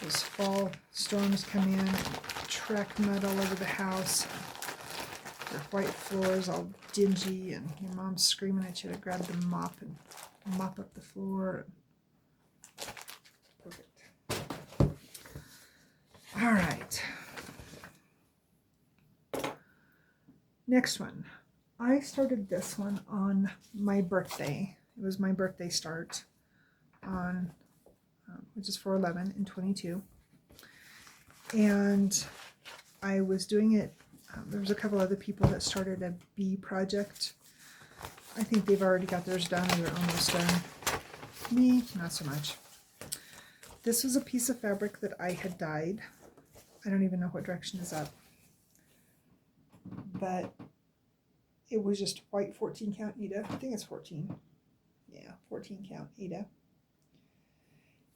Those fall storms come in, track mud all over the house. Your white floors all dingy, and your mom's screaming at you to grab the mop and mop up the floor. Perfect. All right. Next one. I started this one on my birthday. It was my birthday start on, which is 4/11 in 22. And I was doing it, there was a couple other people that started a bee project. I think they've already got theirs done, or they're almost done. Me, not so much. This was a piece of fabric that I had dyed. I don't even know what direction is up. But it was just white 14 count Eda. I think it's 14. Yeah, 14 count Eda.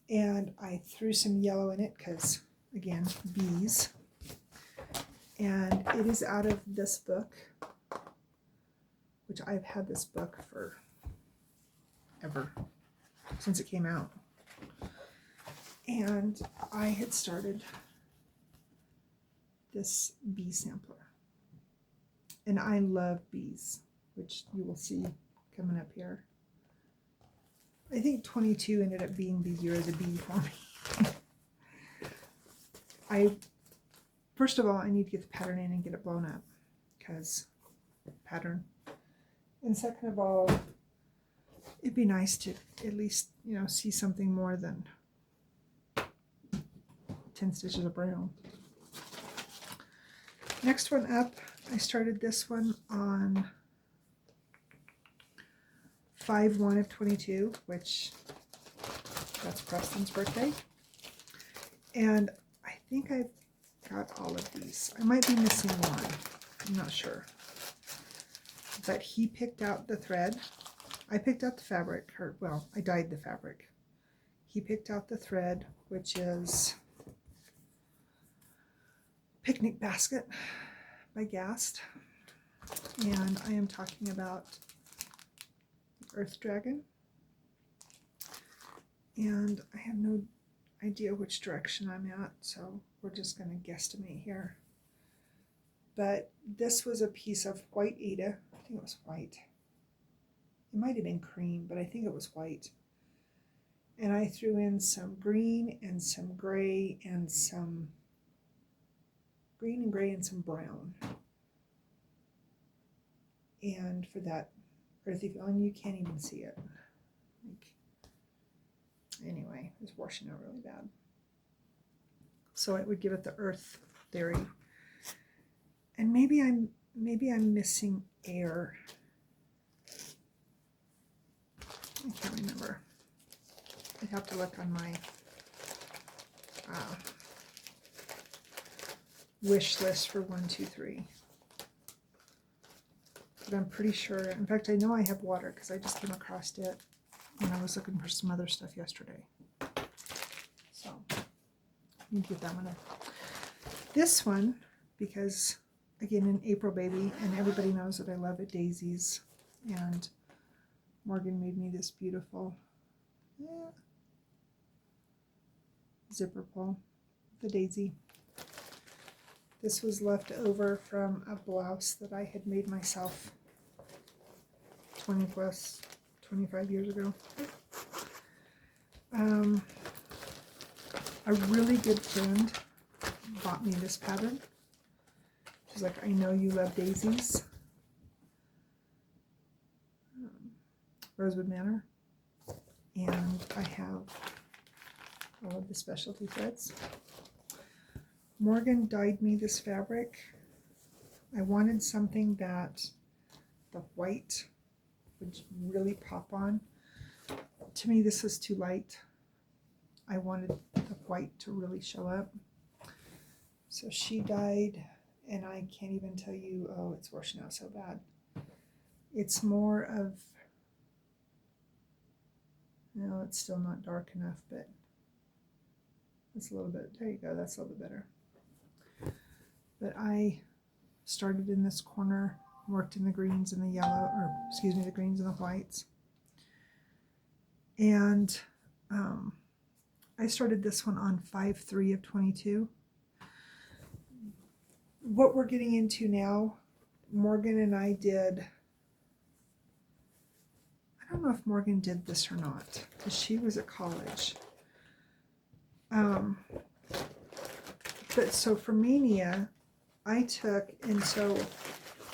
And I threw some yellow in it because, again, bees. And it is out of this book, which I've had this book for ever, since it came out. And I had started this bee sampler. And I love bees, which you will see coming up here. I think 22 ended up being the year of the bee for me. First of all, I need to get the pattern in and get it blown up, because pattern. And second of all, it'd be nice to at least, see something more than 10 stitches of brown. Next one up, I started this one on 5/1 of 22, which that's Preston's birthday. And I think I've got all of these. I might be missing one. I'm not sure. But he picked out the thread. I picked out the fabric, I dyed the fabric. He picked out the thread, which is Picnic Basket by Gast. And I am talking about Earth Dragon. And I have no idea which direction I'm at, so we're just going to guesstimate here. But this was a piece of white Eda. I think it was white. It might have been cream, but I think it was white. And I threw in some green and some gray and some green and gray and some brown. And for that earthy feeling, you can't even see it. Anyway, it's washing out really bad. So it would give it the earth theory. And maybe I'm missing air. I can't remember. I'd have to look on my wish list for 1, 2, 3. But I'm pretty sure, in fact, I know I have water because I just came across it when I was looking for some other stuff yesterday. So, I need to get that one up. This one, because, again, an April baby, and everybody knows that I love it, daisies, and Morgan made me this beautiful zipper pull, the daisy. This was left over from a blouse that I had made myself 25 years ago. A really good friend bought me this pattern. She's like, I know you love daisies. Rosewood Manor. And I have all of the specialty threads. Morgan dyed me this fabric. I wanted something that the white would really pop on. To me, this was too light. I wanted the white to really show up. So she dyed, and I can't even tell you, oh, it's washing out so bad. It's more of, no, it's still not dark enough, but it's a little bit, there you go, that's a little bit better. But I started in this corner, worked in the greens and the yellow, or excuse me, the greens and the whites. And I started this one on 5/3 of 22. What we're getting into now, Morgan and I did, I don't know if Morgan did this or not, because she was at college. But so for Mania, I took, and so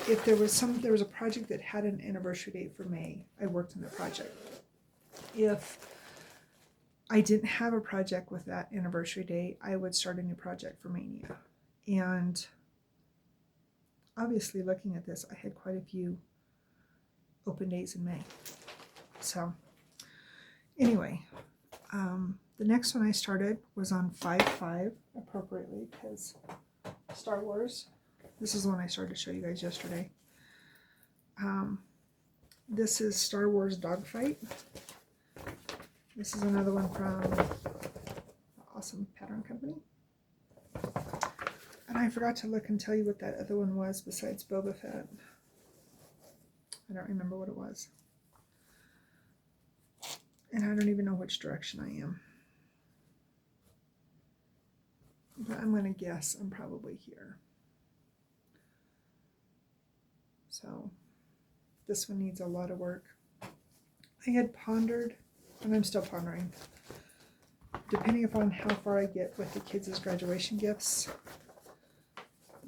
if there was a project that had an anniversary date for May, I worked on the project. If I didn't have a project with that anniversary date, I would start a new project for Mania. And obviously looking at this, I had quite a few open days in May. So anyway, the next one I started was on 5/5, appropriately, because Star Wars. This is the one I started to show you guys yesterday. This is Star Wars Dogfight. This is another one from the Awesome Pattern Company. And I forgot to look and tell you what that other one was besides Boba Fett. I don't remember what it was. And I don't even know which direction I am. But I'm going to guess I'm probably here. So this one needs a lot of work. I had pondered, and I'm still pondering, depending upon how far I get with the kids' graduation gifts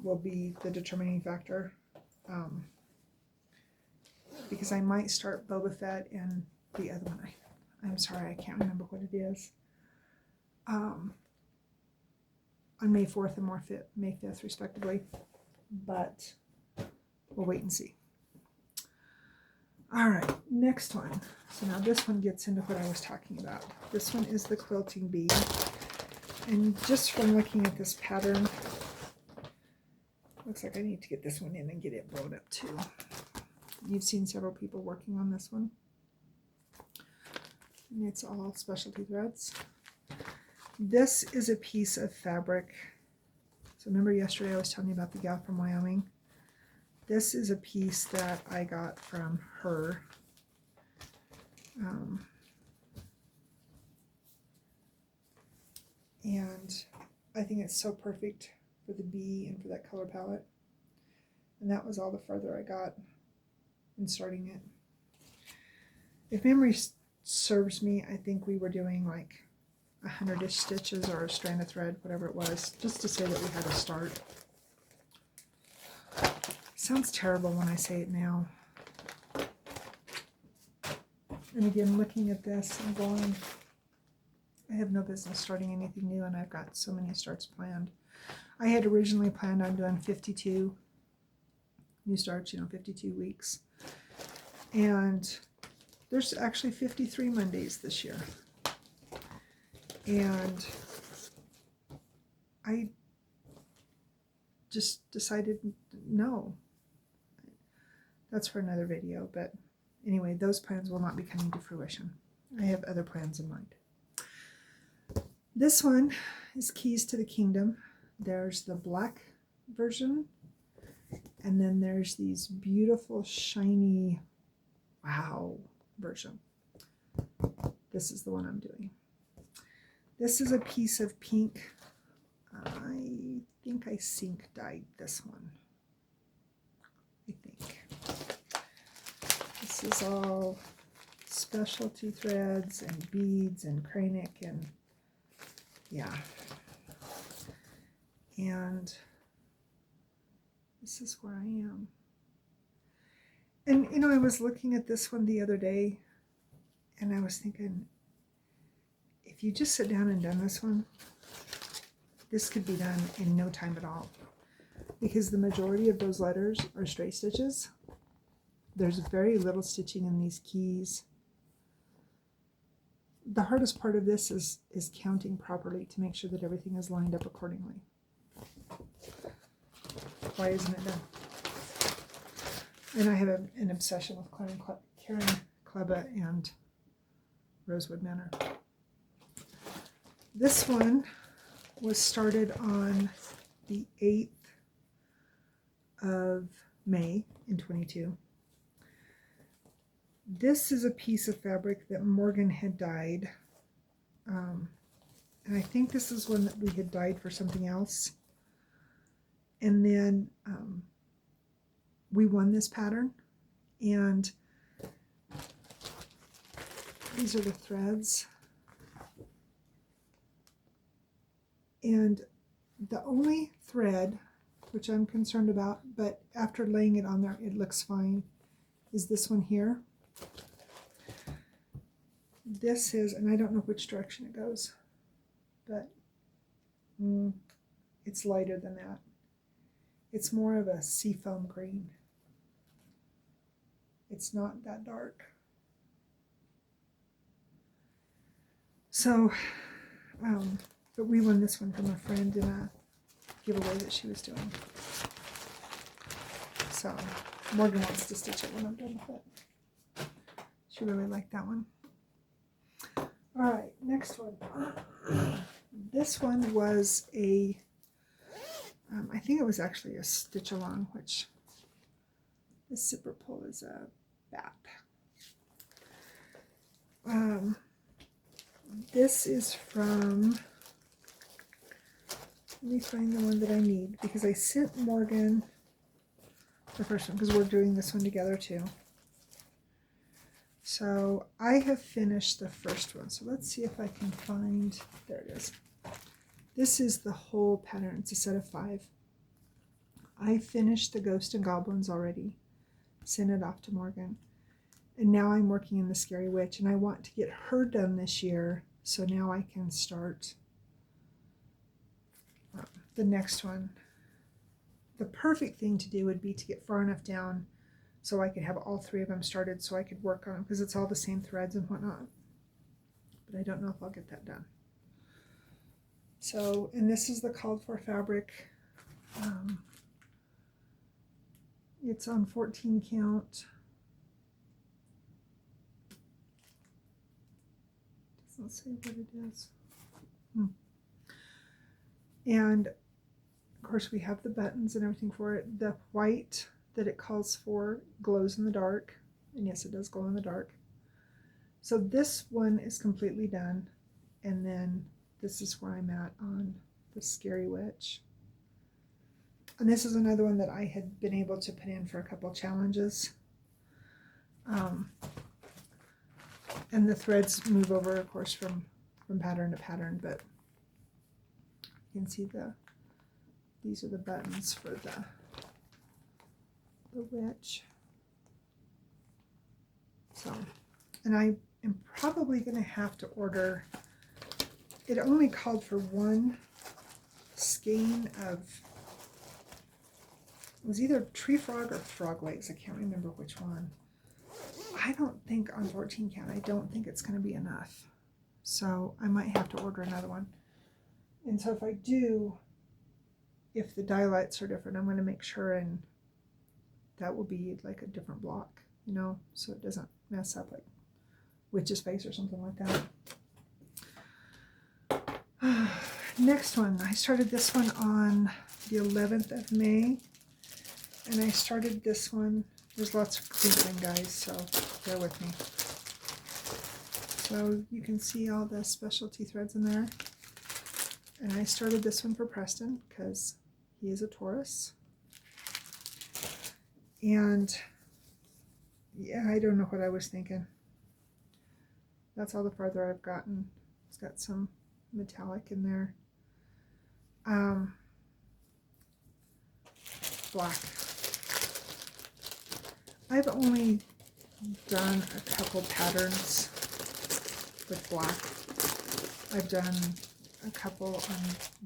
will be the determining factor. Because I might start Boba Fett and the other one. I'm sorry, I can't remember what it is. On May 4th and May 5th, respectively. But we'll wait and see. All right, next one. So now this one gets into what I was talking about. This one is the quilting bee. And just from looking at this pattern, looks like I need to get this one in and get it blown up too. You've seen several people working on this one. And it's all specialty threads. This is a piece of fabric. So remember yesterday I was telling you about the gal from Wyoming? This is a piece that I got from her. And I think it's so perfect for the bee and for that color palette. And that was all the further I got in starting it. If memory serves me, I think we were doing like 100-ish stitches or a strand of thread, whatever it was, just to say that we had a start. Sounds terrible when I say it now. And again, looking at this, I'm going, I have no business starting anything new, and I've got so many starts planned. I had originally planned on doing 52 new starts, 52 weeks. And there's actually 53 Mondays this year. And I just decided no. That's for another video, but anyway, those plans will not be coming to fruition. I have other plans in mind. This one is Keys to the Kingdom. There's the black version, and then there's these beautiful shiny wow version. This is the one I'm doing. This is a piece of pink. I think I sink dyed this one. I think. This is all specialty threads and beads and cranic and yeah. And this is where I am. And I was looking at this one the other day and I was thinking, if you just sit down and done this one, this could be done in no time at all. Because the majority of those letters are straight stitches. There's very little stitching in these keys. The hardest part of this is counting properly to make sure that everything is lined up accordingly. Why isn't it done? And I have an obsession with Karen Kleba and Rosewood Manor. This one was started on the 8th of May in 22. This is a piece of fabric that Morgan had dyed. And I think this is one that we had dyed for something else. And then we won this pattern. And these are the threads. And the only thread, which I'm concerned about, but after laying it on there, it looks fine, is this one here. This is, and I don't know which direction it goes, but it's lighter than that. It's more of a seafoam green. It's not that dark. So, but we won this one from a friend in a giveaway that she was doing. So Morgan wants to stitch it when I'm done with it. She really liked that one. All right, next one. This one was a, I think it was actually a stitch along, which the zipper pull is a bat. This is from, let me find the one that I need, because I sent Morgan the first one, because we're doing this one together too. So I have finished the first one. So let's see if I can find, there it is. This is the whole pattern. It's a set of 5. I finished the Ghost and Goblins already, sent it off to Morgan. And now I'm working in the Scary Witch, and I want to get her done this year. So now I can start the next one. The perfect thing to do would be to get far enough down so I could have all 3 of them started so I could work on them, because it's all the same threads and whatnot. But I don't know if I'll get that done. So, and this is the called for fabric. It's on 14 count. Doesn't say what it is. And of course we have the buttons and everything for it. The white that it calls for glows in the dark, and yes, it does glow in the dark. So this one is completely done, and then this is where I'm at on the Scary Witch. And this is another one that I had been able to put in for a couple challenges. And the threads move over, of course, from pattern to pattern, but you can see these are the buttons for the witch. So, and I am probably going to have to order, it only called for 1 skein of, it was either tree frog or frog legs, I can't remember which one. I don't think on 14 count, I don't think it's going to be enough. So I might have to order another one. And so if I do, if the die lights are different, I'm going to make sure, and that will be like a different block, you know, so it doesn't mess up like Witch's Face or something like that. Next one, I started this one on the 11th of May, and I started this one, there's lots of crinkling, guys, so bear with me. So you can see all the specialty threads in there. And I started this one for Preston because he is a Taurus. And yeah, I don't know what I was thinking. That's all the farther I've gotten. It's got some metallic in there. Black. I've only done a couple patterns with black. I've done a couple on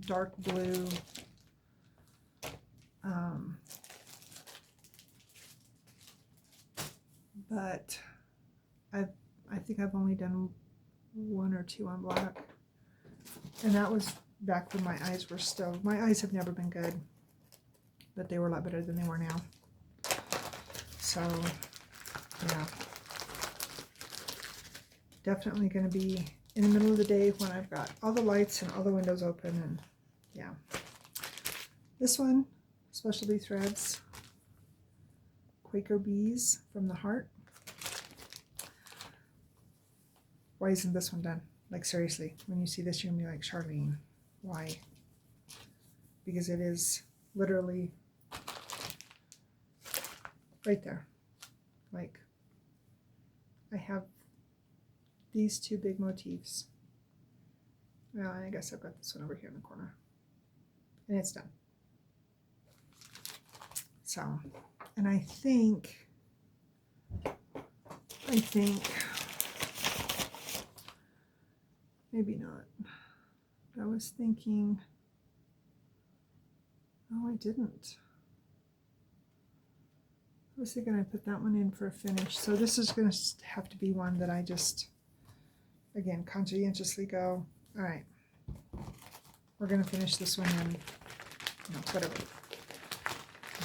dark blue. But I think I've only done 1 or 2 on black. And that was back when my eyes were still, my eyes have never been good, but they were a lot better than they were now. So, yeah. Definitely going to be in the middle of the day when I've got all the lights and all the windows open, and yeah. This one, specialty threads, Quaker bees from the heart. why isn't this one done? Like seriously, when you see this, you're gonna be like, Sharlene, why? Because it is literally right there. Like, I have these two big motifs. Well, I guess I've got this one over here in the corner. And it's done. So, and I think, maybe not. I was thinking, oh, I didn't. I was thinking I put that one in for a finish. So this is going to have to be one that I just, again, conscientiously go, all right, we're going to finish this one in, you know, whatever,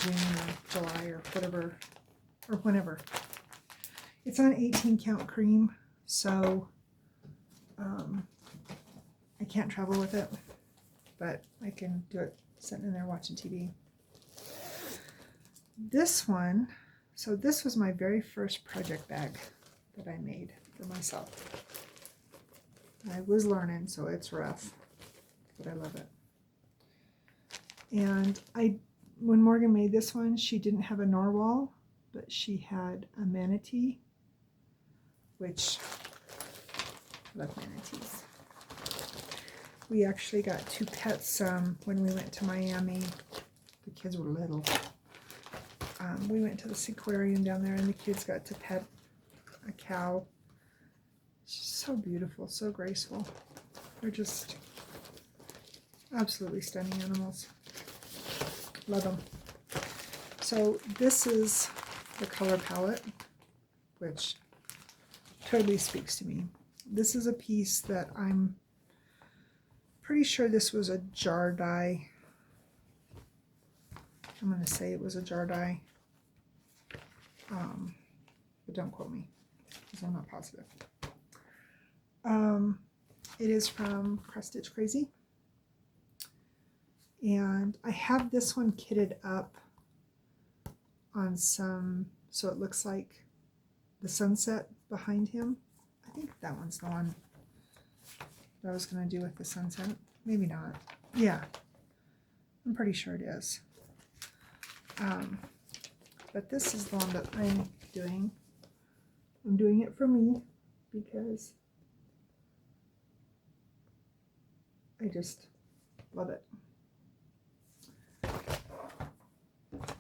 June or July or whatever, or whenever. It's on 18 count cream, so I can't travel with it, but I can do it sitting in there watching TV. This one, so this was my very first project bag that I made for myself. I was learning, so it's rough, but I love it. And when Morgan made this one, she didn't have a narwhal, but she had a manatee, which I love manatees. We actually got two pets when we went to Miami. The kids were little. We went to this aquarium down there, and the kids got to pet a cow. She's so beautiful, so graceful. They're just absolutely stunning animals. Love them. So this is the color palette, which totally speaks to me. This is a piece that I'm pretty sure this was a jar die. I'm going to say it was a jar die. But don't quote me, because I'm not positive. It is from Cross Stitch Crazy. And I have this one kitted up on some, so it looks like the sunset behind him. I think that one's the one that I was going to do with the sunset. Maybe not. Yeah, I'm pretty sure it is. But this is the one that I'm doing. I'm doing it for me because I just love it.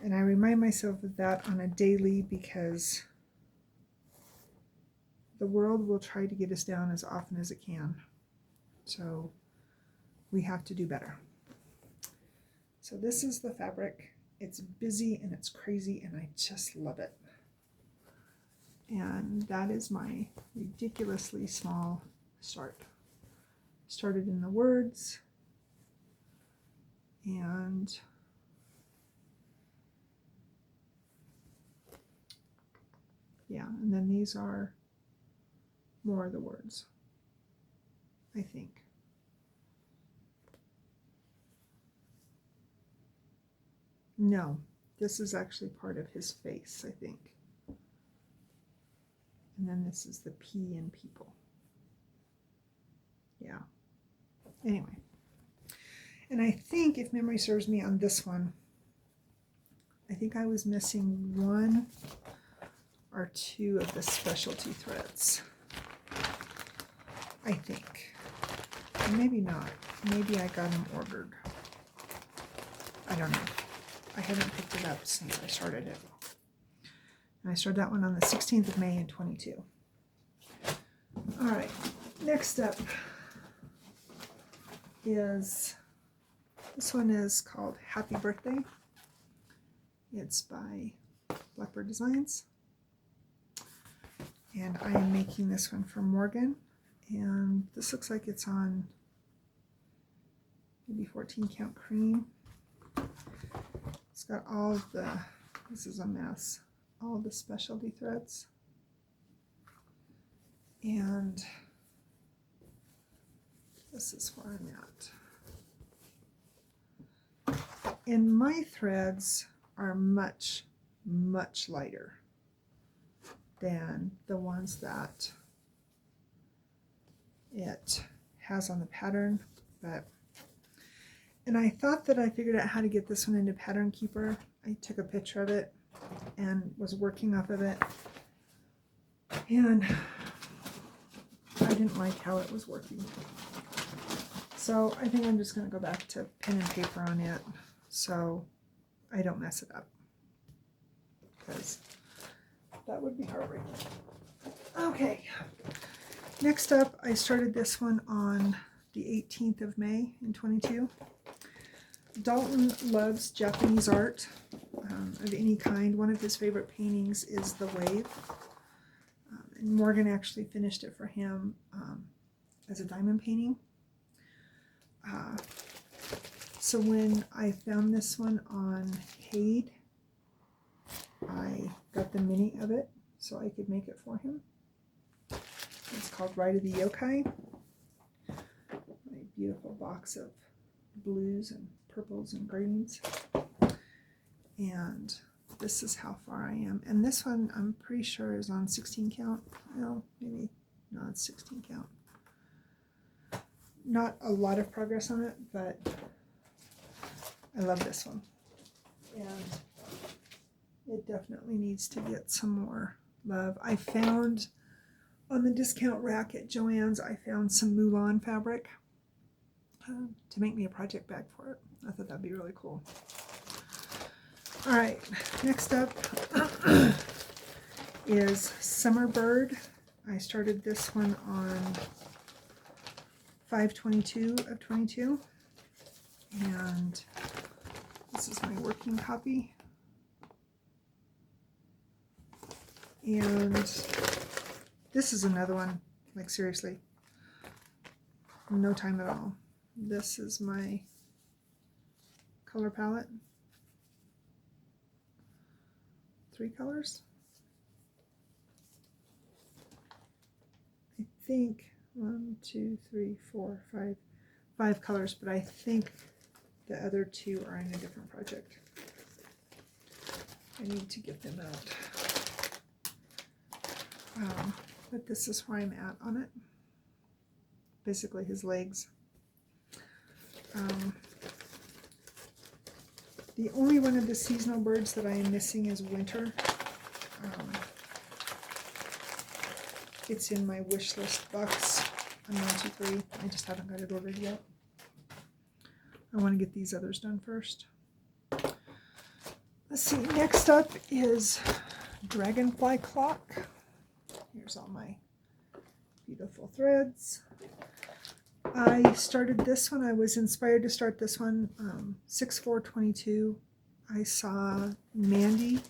And I remind myself of that on a daily because the world will try to get us down as often as it can. So we have to do better. So this is the fabric. It's busy and it's crazy and I just love it. And that is my ridiculously small start. Started in the words and yeah, and then these are more of the words, I think. No, this is actually part of his face, I think. And then this is the P in people. Yeah. Anyway. And I think, if memory serves me on this one, I think I was missing one or two of the specialty threads. I think. Or maybe not. Maybe I got them ordered. I don't know. I haven't picked it up since I started it. And I started that one on the 16th of May in 22. All right, next up is, this one is called Happy Birthday. It's by Blackbird Designs. And I am making this one for Morgan. And this looks like it's on maybe 14 count cream. It's got all of the, this is a mess, all the specialty threads. And this is where I'm at. And my threads are much, much lighter than the ones that it has on the pattern, and I thought that I figured out how to get this one into Pattern Keeper. I took a picture of it and was working off of it, and I didn't like how it was working. So I think I'm just going to go back to pen and paper on it so I don't mess it up, because that would be heartbreaking. Okay, next up, I started this one on the 18th of May in 22. Dalton loves Japanese art of any kind. One of his favorite paintings is The Wave. And Morgan actually finished it for him as a diamond painting. So when I found this one on Cade, I got the mini of it so I could make it for him. It's called Ride of the Yokai. A beautiful box of blues and purples and greens. And this is how far I am. And this one I'm pretty sure is on 16 count. No, maybe not, it's 16 count. Not a lot of progress on it, but I love this one. And it definitely needs to get some more love. I found on the discount rack at Joann's, I found some Mulan fabric to make me a project bag for it. I thought that'd be really cool. All right, next up is Summer Bird. I started this one on 5/22 of 22, and this is my working copy. And this is another one, like seriously, no time at all. This is my color palette. 3 colors. I think 1, 2, 3, 4, 5 colors, but I think the other 2 are in a different project. I need to get them out. But this is where I'm at on it. Basically his legs. The only one of the seasonal birds that I am missing is Winter. It's in my wish list box on 123. I just haven't got it ordered yet. I want to get these others done first. Let's see, next up is Dragonfly Clock. Here's all my beautiful threads. I started this one. I was inspired to start this one 6/4/22. I saw Mandy.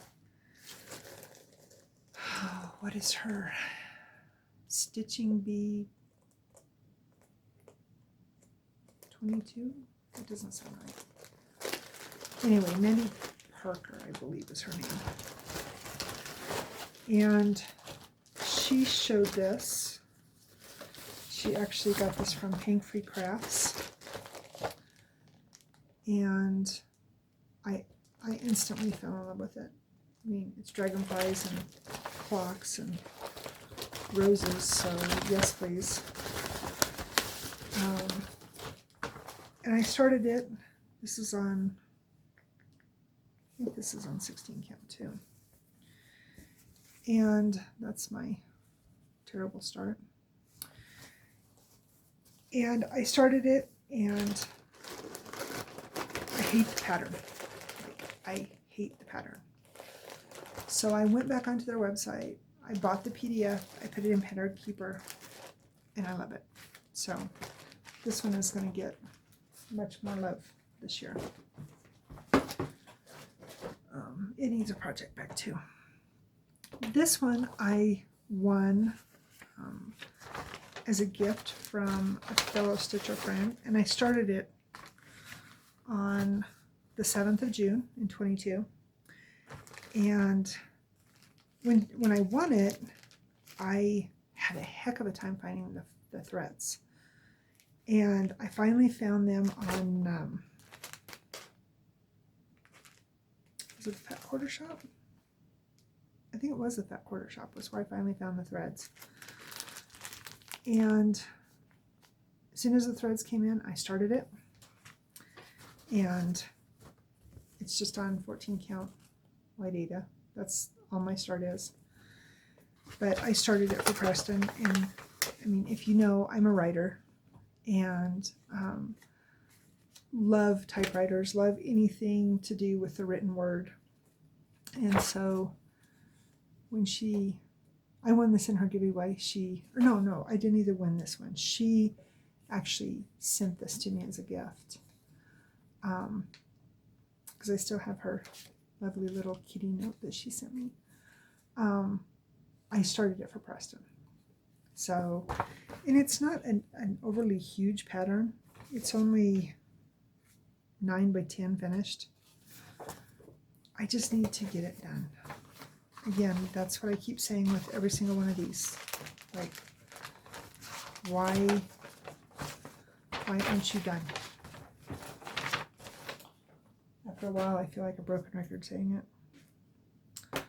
Oh, what is her? Stitching Bee 22? That doesn't sound right. Anyway, Mandy Parker, I believe is her name. And she showed this. She actually got this from Pink Free Crafts. And I instantly fell in love with it. I mean, it's dragonflies and clocks and roses, so yes please. And I started it. This is on, I think this is on 16 count too. And that's my terrible start. And I started it, and I hate the pattern. Like, I hate the pattern. So I went back onto their website. I bought the PDF. I put it in Pattern Keeper, and I love it. So this one is going to get much more love this year. It needs a project bag too. This one I won as a gift from a fellow stitcher friend, and I started it on the 7th of June in 22. And when I won it, I had a heck of a time finding the threads, and I finally found them on was it the Fat Quarter Shop? I think it was the Fat Quarter Shop was where I finally found the threads. And as soon as the threads came in, I started it, and it's just on 14 count white Ada. That's all my start is. But I started it for Preston, and I mean, if you know, I'm a writer, and love typewriters, love anything to do with the written word. And so when I won this in her giveaway, no, I didn't either win this one. She actually sent this to me as a gift. Because I still have her lovely little kitty note that she sent me. I started it for Preston. So, and it's not an overly huge pattern. It's only 9 by 10 finished. I just need to get it done. Again, that's what I keep saying with every single one of these. Like, why aren't you done? After a while, I feel like a broken record saying it.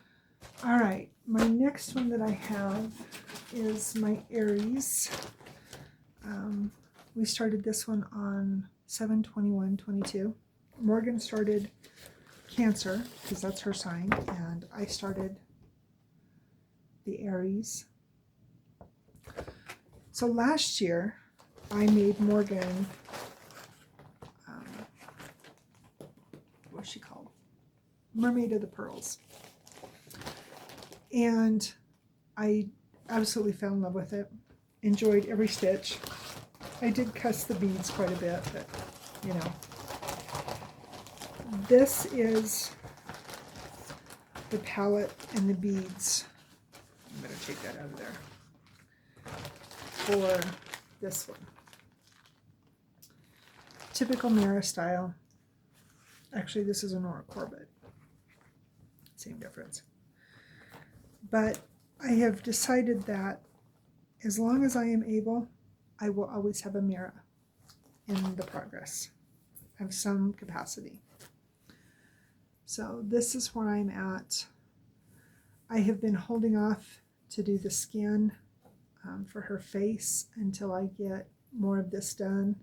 All right, my next one that I have is my Aries. We started this one on 7/21/22. Morgan started Cancer, because that's her sign, and I started the Aries. So last year, I made Morgan, what's she called? Mermaid of the Pearls. And I absolutely fell in love with it. Enjoyed every stitch. I did cuss the beads quite a bit, but you know. This is the palette and the beads. I'm going to take that out of there. For this one. Typical Mira style. Actually, this is a Nora Corbett. Same difference. But I have decided that as long as I am able, I will always have a Mira in the progress of some capacity. So this is where I'm at. I have been holding off to do the skin for her face until I get more of this done,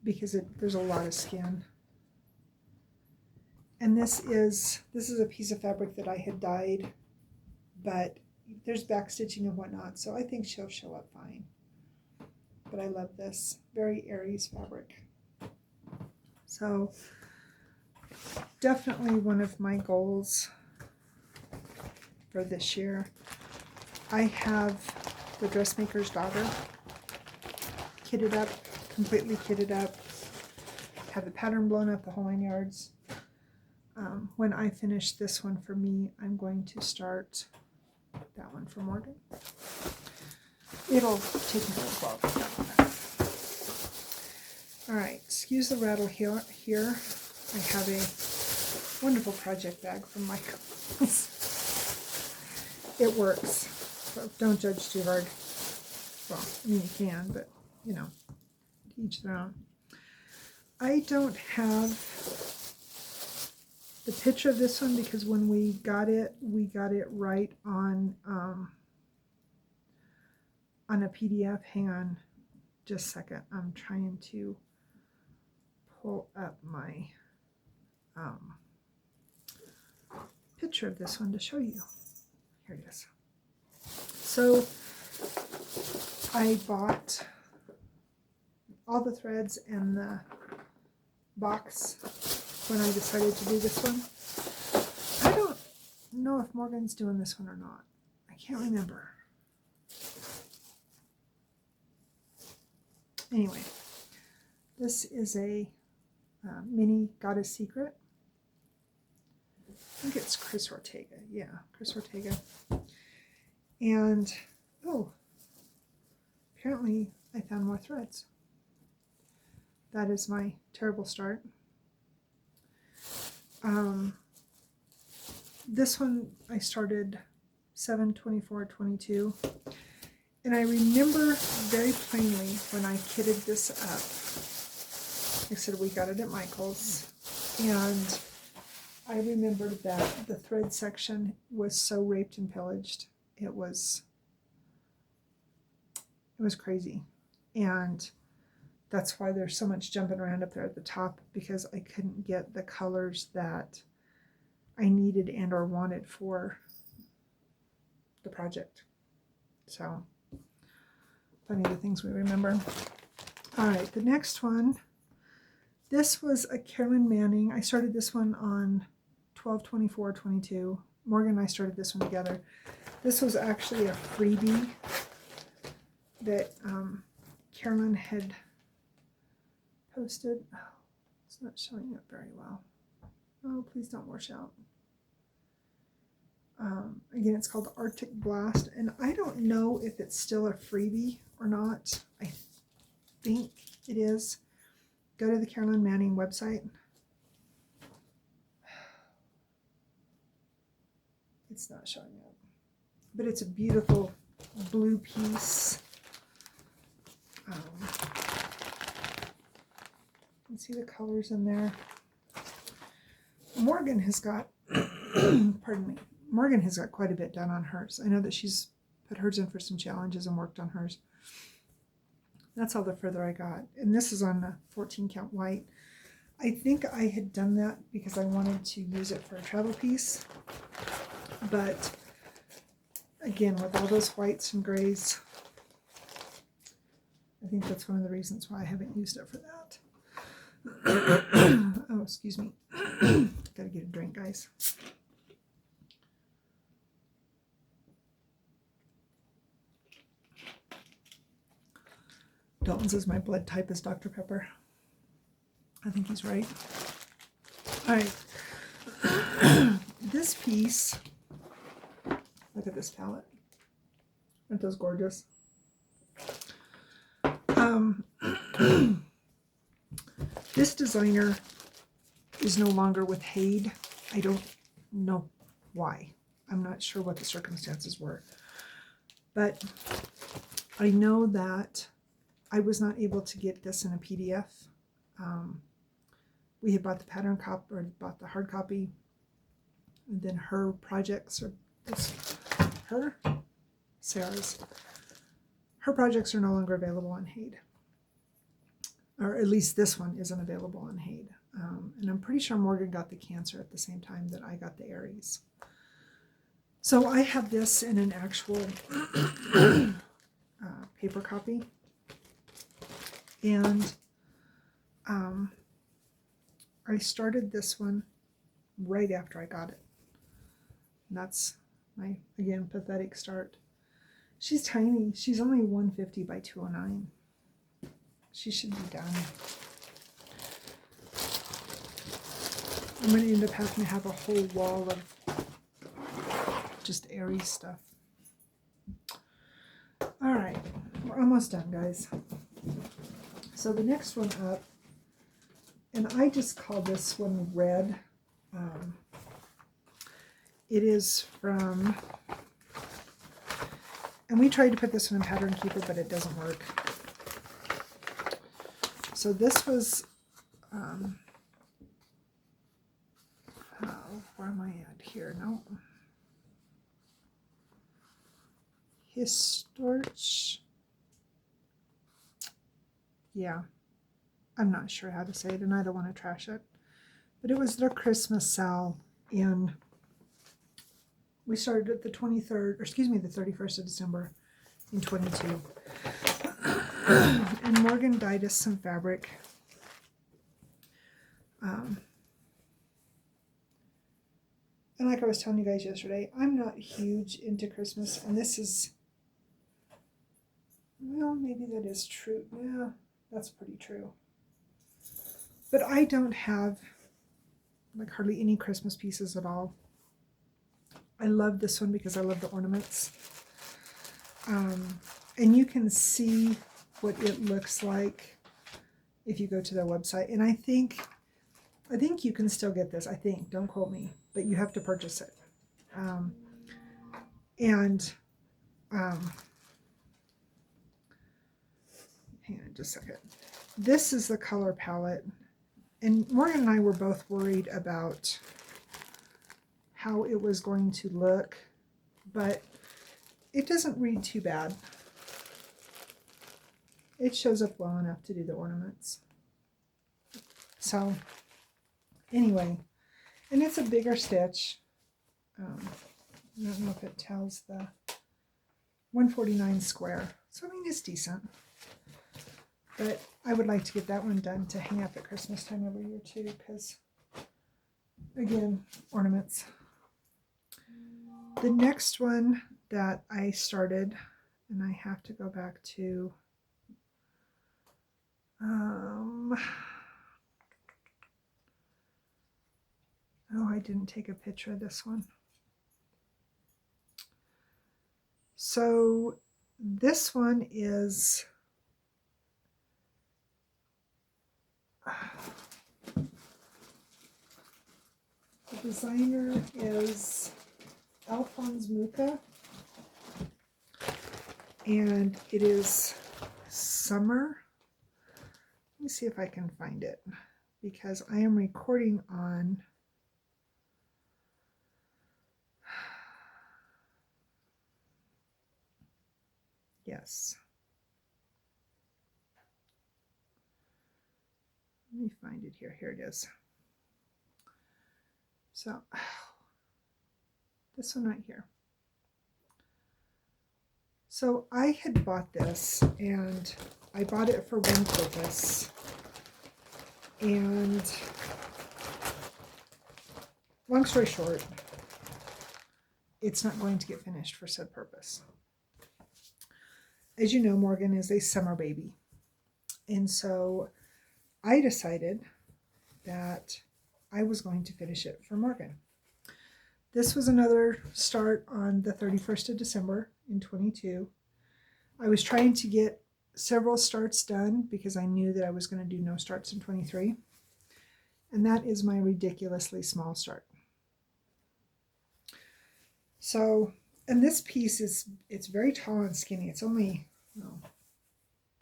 because there's a lot of skin. And this is a piece of fabric that I had dyed, but there's back stitching and whatnot, so I think she'll show up fine. But I love this, very Aries fabric. So definitely one of my goals for this year. I have the Dressmaker's Daughter kitted up, completely kitted up, have the pattern blown up the whole 9 yards. When I finish this one for me, I'm going to start that one for Morgan. It'll take me a little while to get that one done. All right, excuse the rattle here. I have a wonderful project bag from Michaels. It works, so don't judge too hard. Well, I mean, you can, but you know, each their own. I don't have the picture of this one because when we got it right on a PDF. Hang on just a second. I'm trying to pull up my picture of this one to show you. Here it is. So I bought all the threads and the box when I decided to do this one. I don't know if Morgan's doing this one or not. I can't remember. Anyway, this is a mini Goddess Secret. I think it's Chris Ortega. Yeah, Chris Ortega. And, oh, apparently I found more threads. That is my terrible start. This one I started 7/24/22, and I remember very plainly when I kitted this up. I said we got it at Michael's, and I remembered that the thread section was so raped and pillaged. It was crazy. and that's why there's so much jumping around up there at the top, because I couldn't get the colors that I needed and or wanted for the project. So funny the things we remember. All right, the next one, this was a Carolyn Manning. I started this one on 12/24/22. Morgan and I started this one together. This was actually a freebie that Carolyn had posted. Oh, it's not showing up very well. Oh, please don't wash out. Again, it's called Arctic Blast, and I don't know if it's still a freebie or not. I think it is. Go to the Carolyn Manning website. It's not showing up, but it's a beautiful blue piece. You can see the colors in there. Morgan has got, pardon me, Morgan has got quite a bit done on hers. I know that she's put hers in for some challenges and worked on hers. That's all the further I got. And this is on the 14 count white. I think I had done that because I wanted to use it for a travel piece. But again, with all those whites and grays, I think that's one of the reasons why I haven't used it for that. Oh, excuse me. Gotta get a drink, guys. Dalton says my blood type is Dr. Pepper. I think he's right. All right. This piece, look at this palette. Aren't those gorgeous? This designer is no longer with Haid. I don't know why. I'm not sure what the circumstances were. But I know that I was not able to get this in a PDF. We had bought the pattern copy, or bought the hard copy, and then her projects, or Sarah's, her projects are no longer available on Haid. Or at least this one isn't available on Haid. And I'm pretty sure Morgan got the Cancer at the same time that I got the Aries. So I have this in an actual paper copy. And I started this one right after I got it. And that's my, again, pathetic start. She's tiny. She's only 150 by 209. She should be done. I'm going to end up having to have a whole wall of just Aries stuff. All right, we're almost done, guys. So the next one up, and I just call this one Red. It is from, and we tried to put this one in Pattern Keeper, but it doesn't work. So this was, where am I at here? No. Historch. Yeah, I'm not sure how to say it, and I don't want to trash it. But it was their Christmas sale, and we started at the 23rd, or excuse me, the 31st of December in 22. And Morgan dyed us some fabric. And like I was telling you guys yesterday, I'm not huge into Christmas, and this is, well, maybe that is true. Yeah, that's pretty true. But I don't have like hardly any Christmas pieces at all. I love this one because I love the ornaments. And you can see what it looks like if you go to their website. And I think you can still get this. I think, don't quote me, but you have to purchase it. Hang on just a second. This is the color palette. And Morgan and I were both worried about how it was going to look, but it doesn't read too bad. it shows up well enough to do the ornaments. So anyway, and it's a bigger stitch. I don't know if it tells the 149 square. So I mean, it's decent. But I would like to get that one done to hang up at Christmas time every year too, because again, ornaments. The next one that I started, and I have to go back to oh, I didn't take a picture of this one. So this one is the designer is Alphonse Mucha, and it is summer. Let me see if I can find it, because I am recording on yes. Let me find it here. Here it is. So this one right here. So I had bought this, and I bought it for one purpose, and long story short, it's not going to get finished for said purpose. As you know, Morgan is a summer baby, and so I decided that I was going to finish it for Morgan. This was another start on the 31st of December in 22. I was trying to get several starts done because I knew that I was going to do no starts in 23. And that is my ridiculously small start. So, and this piece is, it's very tall and skinny. It's only, well,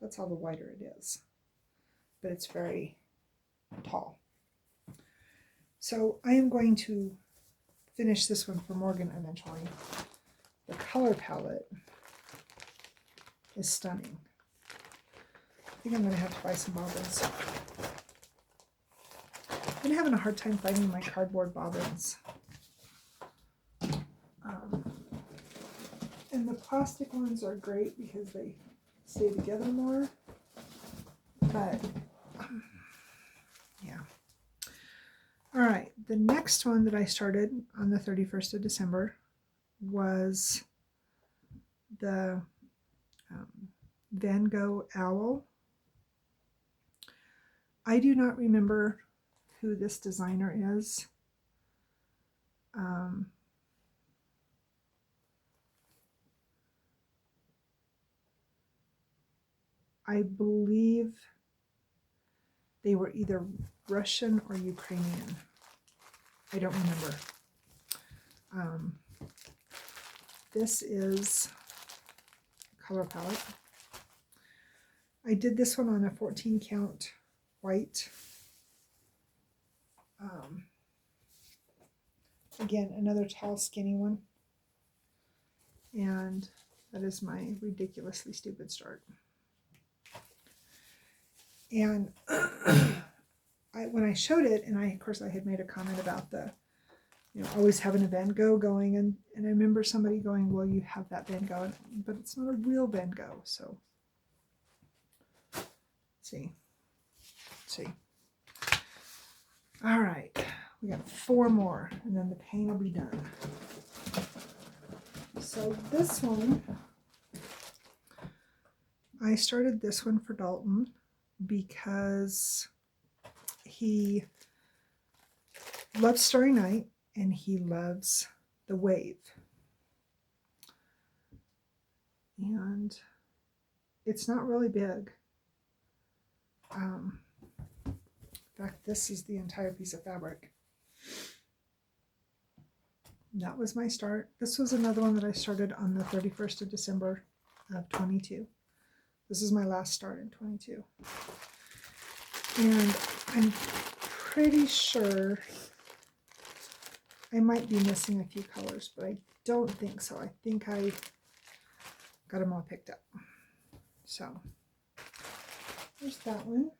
that's how the wider it is. But it's very tall. So I am going to finish this one for Morgan eventually. The color palette is stunning. I think I'm going to have to buy some bobbins. I've been having a hard time finding my cardboard bobbins. And the plastic ones are great because they stay together more. But, yeah. All right, the next one that I started on the 31st of December was the Van Gogh Owl. I do not remember who this designer is. I believe they were either Russian or Ukrainian. I don't remember. This is color palette. I did this one on a 14 count white. Again, another tall, skinny one. And that is my ridiculously stupid start. And when I showed it, and of course I had made a comment about the, always having a Van Gogh going, and I remember somebody going, well, you have that Van Gogh, but it's not a real Van Gogh, so let's see. All right, we got 4 more, and then the paint will be done. So this one, I started this one for Dalton because he loves Starry Night and he loves the wave. And it's not really big. In fact, this is the entire piece of fabric. That was my start. This was another one that I started on the 31st of December of 22. This is my last start in 22. And I'm pretty sure I might be missing a few colors, but I don't think so. I think I got them all picked up. So there's that one.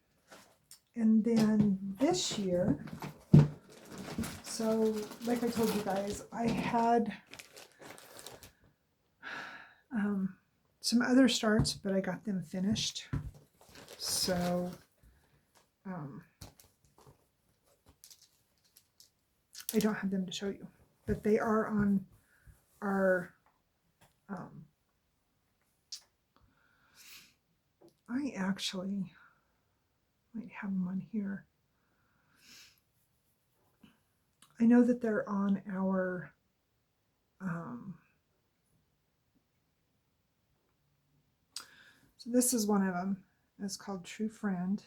And then this year, so like I told you guys, I had some other starts, but I got them finished. So I don't have them to show you, but they are on our I actually might have them on here. I know that they're on our so this is one of them. It's called True Friend.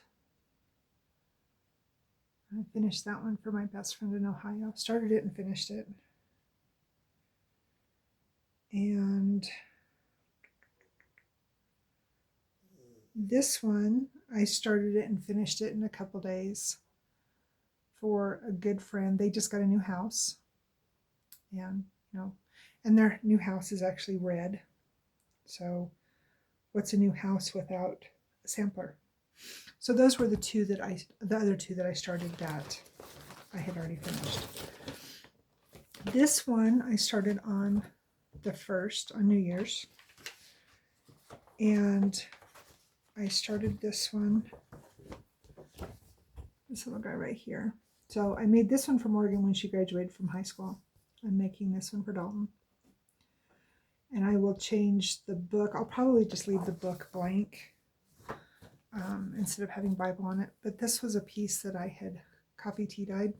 I finished that one for my best friend in Ohio. Started it and finished it. And this one, I started it and finished it in a couple days for a good friend. They just got a new house. And, you know, and their new house is actually red. So what's a new house without a sampler? So those were the other two that I started that I had already finished. This one I started on the 1st, on New Year's. And I started this one, this little guy right here. So I made this one for Morgan when she graduated from high school. I'm making this one for Dalton. And I will change the book. I'll probably just leave the book blank instead of having Bible on it. But this was a piece that I had coffee tea dyed.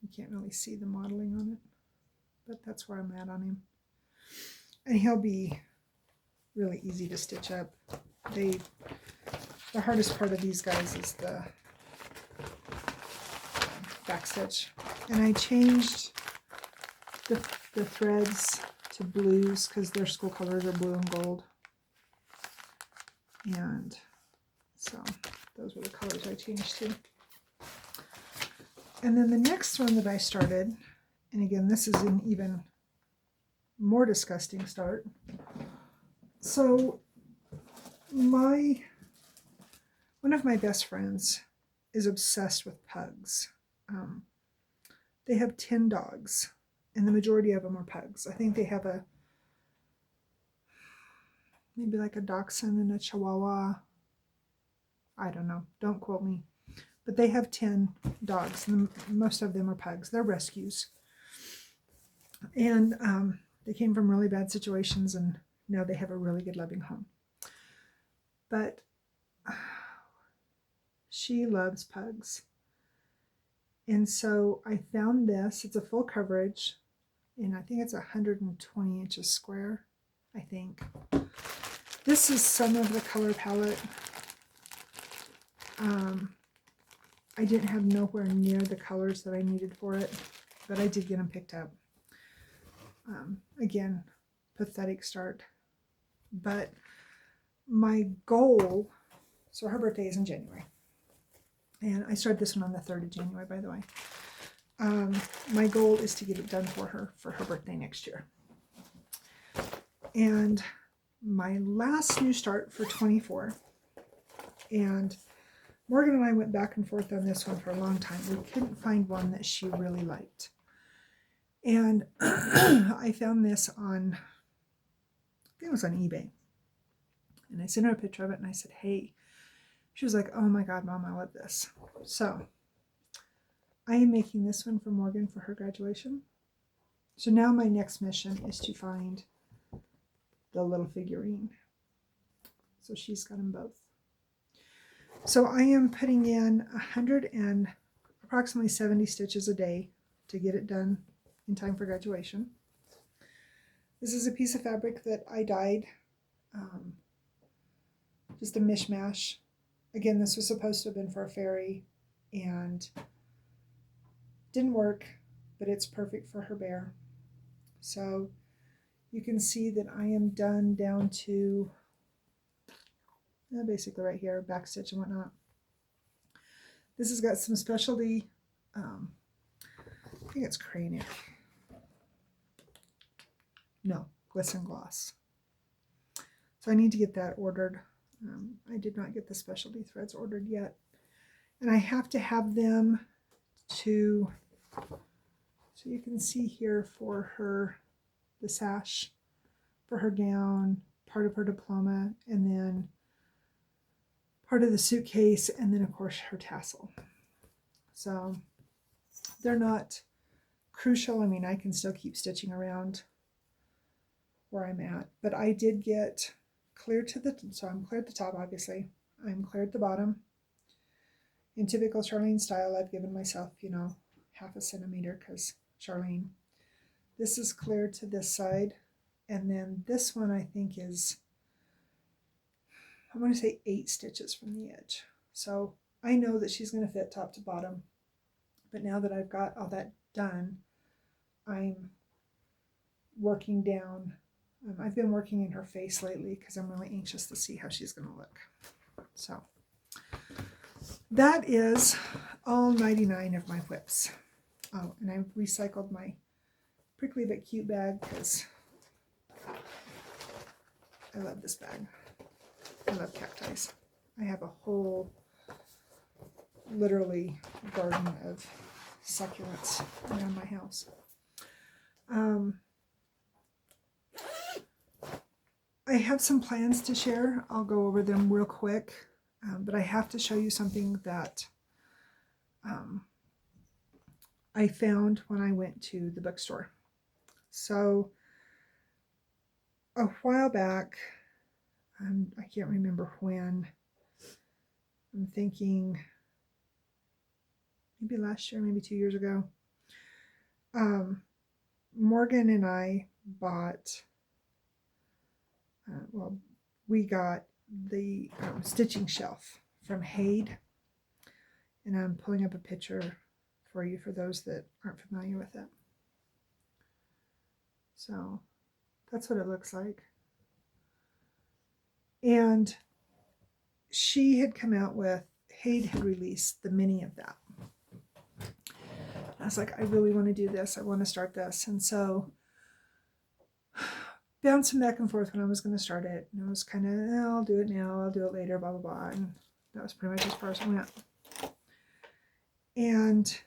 You can't really see the modeling on it, but that's where I'm at on him. And he'll be really easy to stitch up. The hardest part of these guys is the back stitch. And I changed the threads to blues because their school colors are blue and gold. And so those were the colors I changed to. And then the next one that I started, and again, this is an even more disgusting start. So one of my best friends is obsessed with pugs. They have 10 dogs, and the majority of them are pugs. I think they have maybe like a dachshund and a chihuahua. I don't know. Don't quote me. But they have 10 dogs, and most of them are pugs. They're rescues. And they came from really bad situations, and now they have a really good, loving home. But she loves pugs. And so I found this. It's a full coverage, and I think it's 120 inches square, I think. This is some of the color palette. I didn't have nowhere near the colors that I needed for it, but I did get them picked up. Again, pathetic start. But my goal, so her birthday is in January. And I started this one on the 3rd of January, by the way. My goal is to get it done for her birthday next year. And my last new start for 24, and Morgan and I went back and forth on this one for a long time. We couldn't find one that she really liked. And I found this on, I think it was on eBay. And I sent her a picture of it and I said, hey. She was like, oh my God, Mom, I love this. So I am making this one for Morgan for her graduation. So now my next mission is to find the little figurine. So she's got them both. So I am putting in approximately 70 stitches a day to get it done in time for graduation. This is a piece of fabric that I dyed, just a mishmash. Again, this was supposed to have been for a fairy and didn't work, but it's perfect for her bear. So you can see that I am done down to basically right here, back stitch and whatnot. This has got some specialty, I think it's crayon. No, glisten gloss. So I need to get that ordered. I did not get the specialty threads ordered yet. And I have to have them to, so you can see here for her, the sash for her gown, part of her diploma, and then part of the suitcase, and then of course her tassel. So they're not crucial. I mean, I can still keep stitching around where I'm at, but I did get clear to the, so I'm clear at the top, obviously. I'm clear at the bottom. In typical Sharlene style, I've given myself, you know, 1/2 centimeter because Sharlene. This is clear to this side, and then this one I think is, I want to say 8 stitches from the edge. So I know that she's going to fit top to bottom, but now that I've got all that done, I'm working down. I've been working in her face lately because I'm really anxious to see how she's going to look. So that is all 99 of my whips. Oh, and I recycled my Prickly But Cute bag because I love this bag. I love cacti. I have a whole, literally, garden of succulents around my house. I have some plans to share. I'll go over them real quick, but I have to show you something that I found when I went to the bookstore. So a while back, I can't remember when, I'm thinking maybe last year, maybe 2 years ago, Morgan and I bought, well, we got the stitching shelf from Haid, and I'm pulling up a picture for you for those that aren't familiar with it. So that's what it looks like. And she had come out with, Haid had released the mini of that. I was like, I really want to do this. I want to start this. And so bouncing back and forth when I was going to start it. And it was kind of, I'll do it now, I'll do it later, blah, blah, blah. And that was pretty much as far as I went. And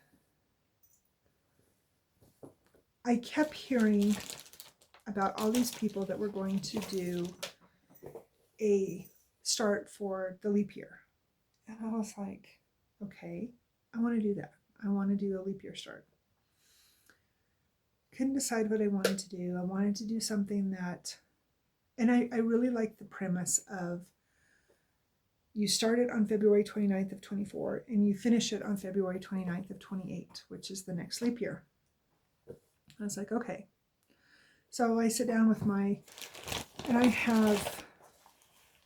I kept hearing about all these people that were going to do a start for the leap year. And I was like, okay, I want to do that. I want to do a leap year start. Couldn't decide what I wanted to do. I wanted to do something that, and I really like the premise of you start it on February 29th of 24 and you finish it on February 29th of 28, which is the next leap year. I was like, okay. So I sit down with my, and I have,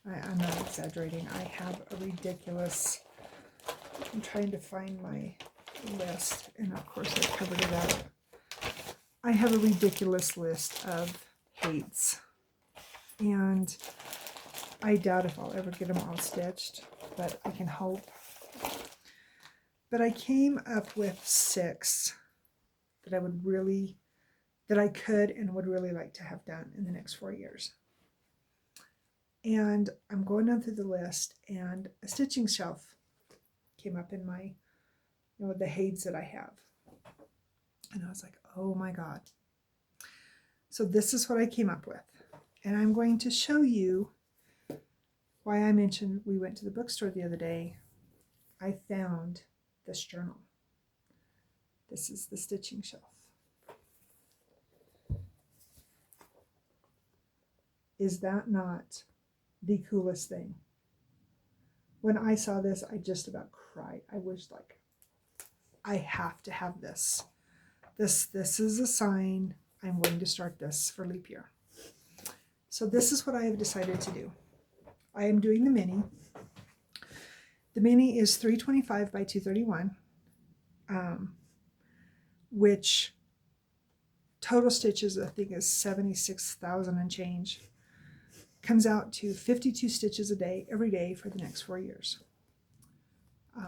I'm not exaggerating, I have a ridiculous, I'm trying to find my list, and of course I covered it up. I have a ridiculous list of hates, and I doubt if I'll ever get them all stitched, but I can hope. But I came up with 6 that I would really, that I could and would really like to have done in the next 4 years. And I'm going down through the list, and a stitching shelf came up in my, you know, the Hades that I have. And I was like, oh my God. So this is what I came up with. And I'm going to show you why I mentioned we went to the bookstore the other day. I found this journal. This is the stitching shelf. Is that not the coolest thing? When I saw this, I just about cried. I was like, I have to have this. This is a sign I'm going to start this for leap year. So this is what I have decided to do. I am doing the mini. The mini is 325 by 231, which total stitches I think is 76,000 and change. Comes out to 52 stitches a day, every day for the next 4 years.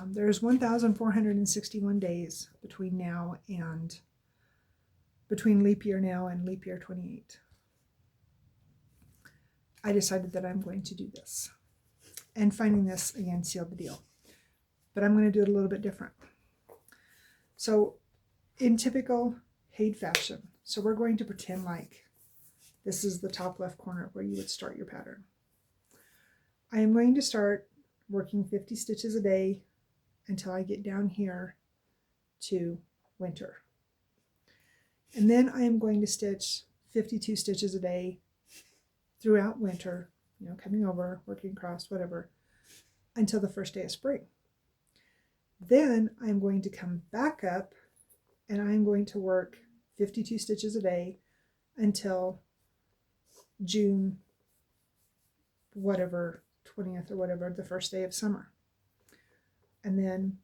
There's 1,461 days between now and between leap year now and leap year 28. I decided that I'm going to do this. And finding this again sealed the deal. But I'm going to do it a little bit different. So in typical Haid fashion, so we're going to pretend like this is the top left corner where you would start your pattern. I am going to start working 50 stitches a day until I get down here to winter. And then I am going to stitch 52 stitches a day throughout winter, you know, coming over, working across, whatever, until the first day of spring. Then I'm going to come back up and I'm going to work 52 stitches a day until June, whatever, 20th or whatever, the first day of summer. And then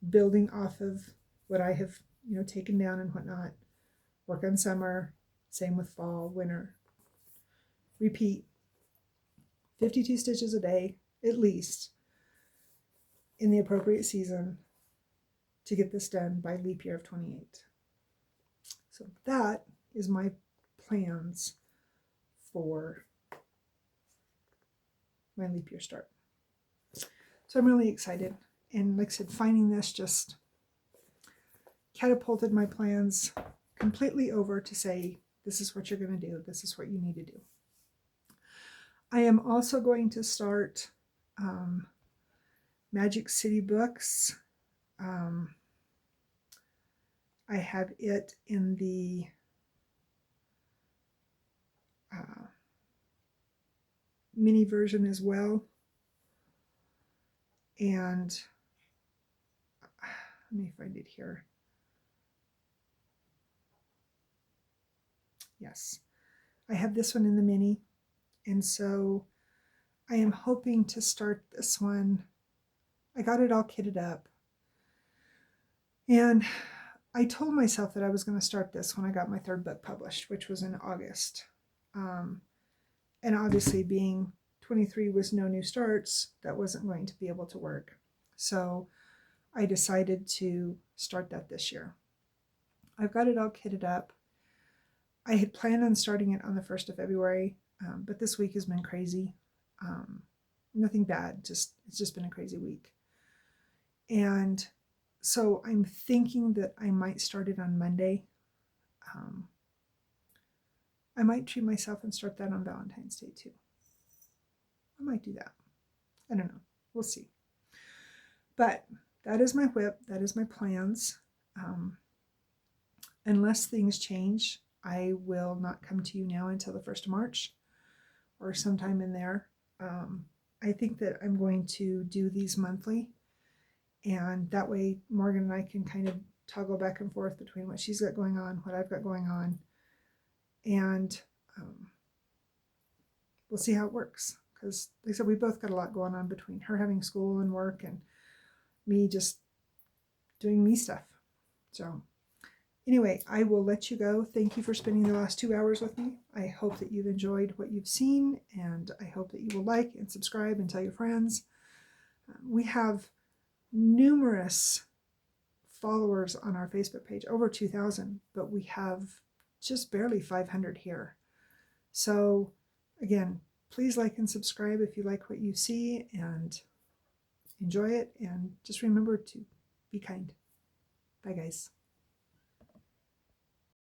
building off of what I have, you know, taken down and whatnot, work on summer, same with fall, winter. Repeat 52 stitches a day, at least, in the appropriate season to get this done by leap year of 28. So that is my plans for my leap year start. So I'm really excited. And like I said, finding this just catapulted my plans completely over to say, this is what you're going to do. This is what you need to do. I am also going to start Magic City books. I have it in the mini version as well. And let me find it here. Yes, I have this one in the mini. And so I am hoping to start this one. I got it all kitted up. And I told myself that I was going to start this when I got my third book published, which was in August. And obviously being 23 was no new starts, that wasn't going to be able to work. So I decided to start that this year. I've got it all kitted up. I had planned on starting it on the 1st of February, but this week has been crazy. Nothing bad, it's just been a crazy week. And so I'm thinking that I might start it on Monday. I might treat myself and start that on Valentine's Day too. I might do that. I don't know. We'll see. But that is my whip. That is my plans. Unless things change, I will not come to you now until the 1st of March or sometime in there. I think that I'm going to do these monthly, and that way Morgan and I can kind of toggle back and forth between what she's got going on, what I've got going on, and we'll see how it works. Because like I said, we both got a lot going on between her having school and work and me just doing me stuff. So anyway, I will let you go. Thank you for spending the last 2 hours with me. I hope that you've enjoyed what you've seen, and I hope that you will like and subscribe and tell your friends. We have numerous followers on our Facebook page, over 2,000, but we have just barely 500 here. So again, please like and subscribe if you like what you see and enjoy it, and just remember to be kind. Bye guys.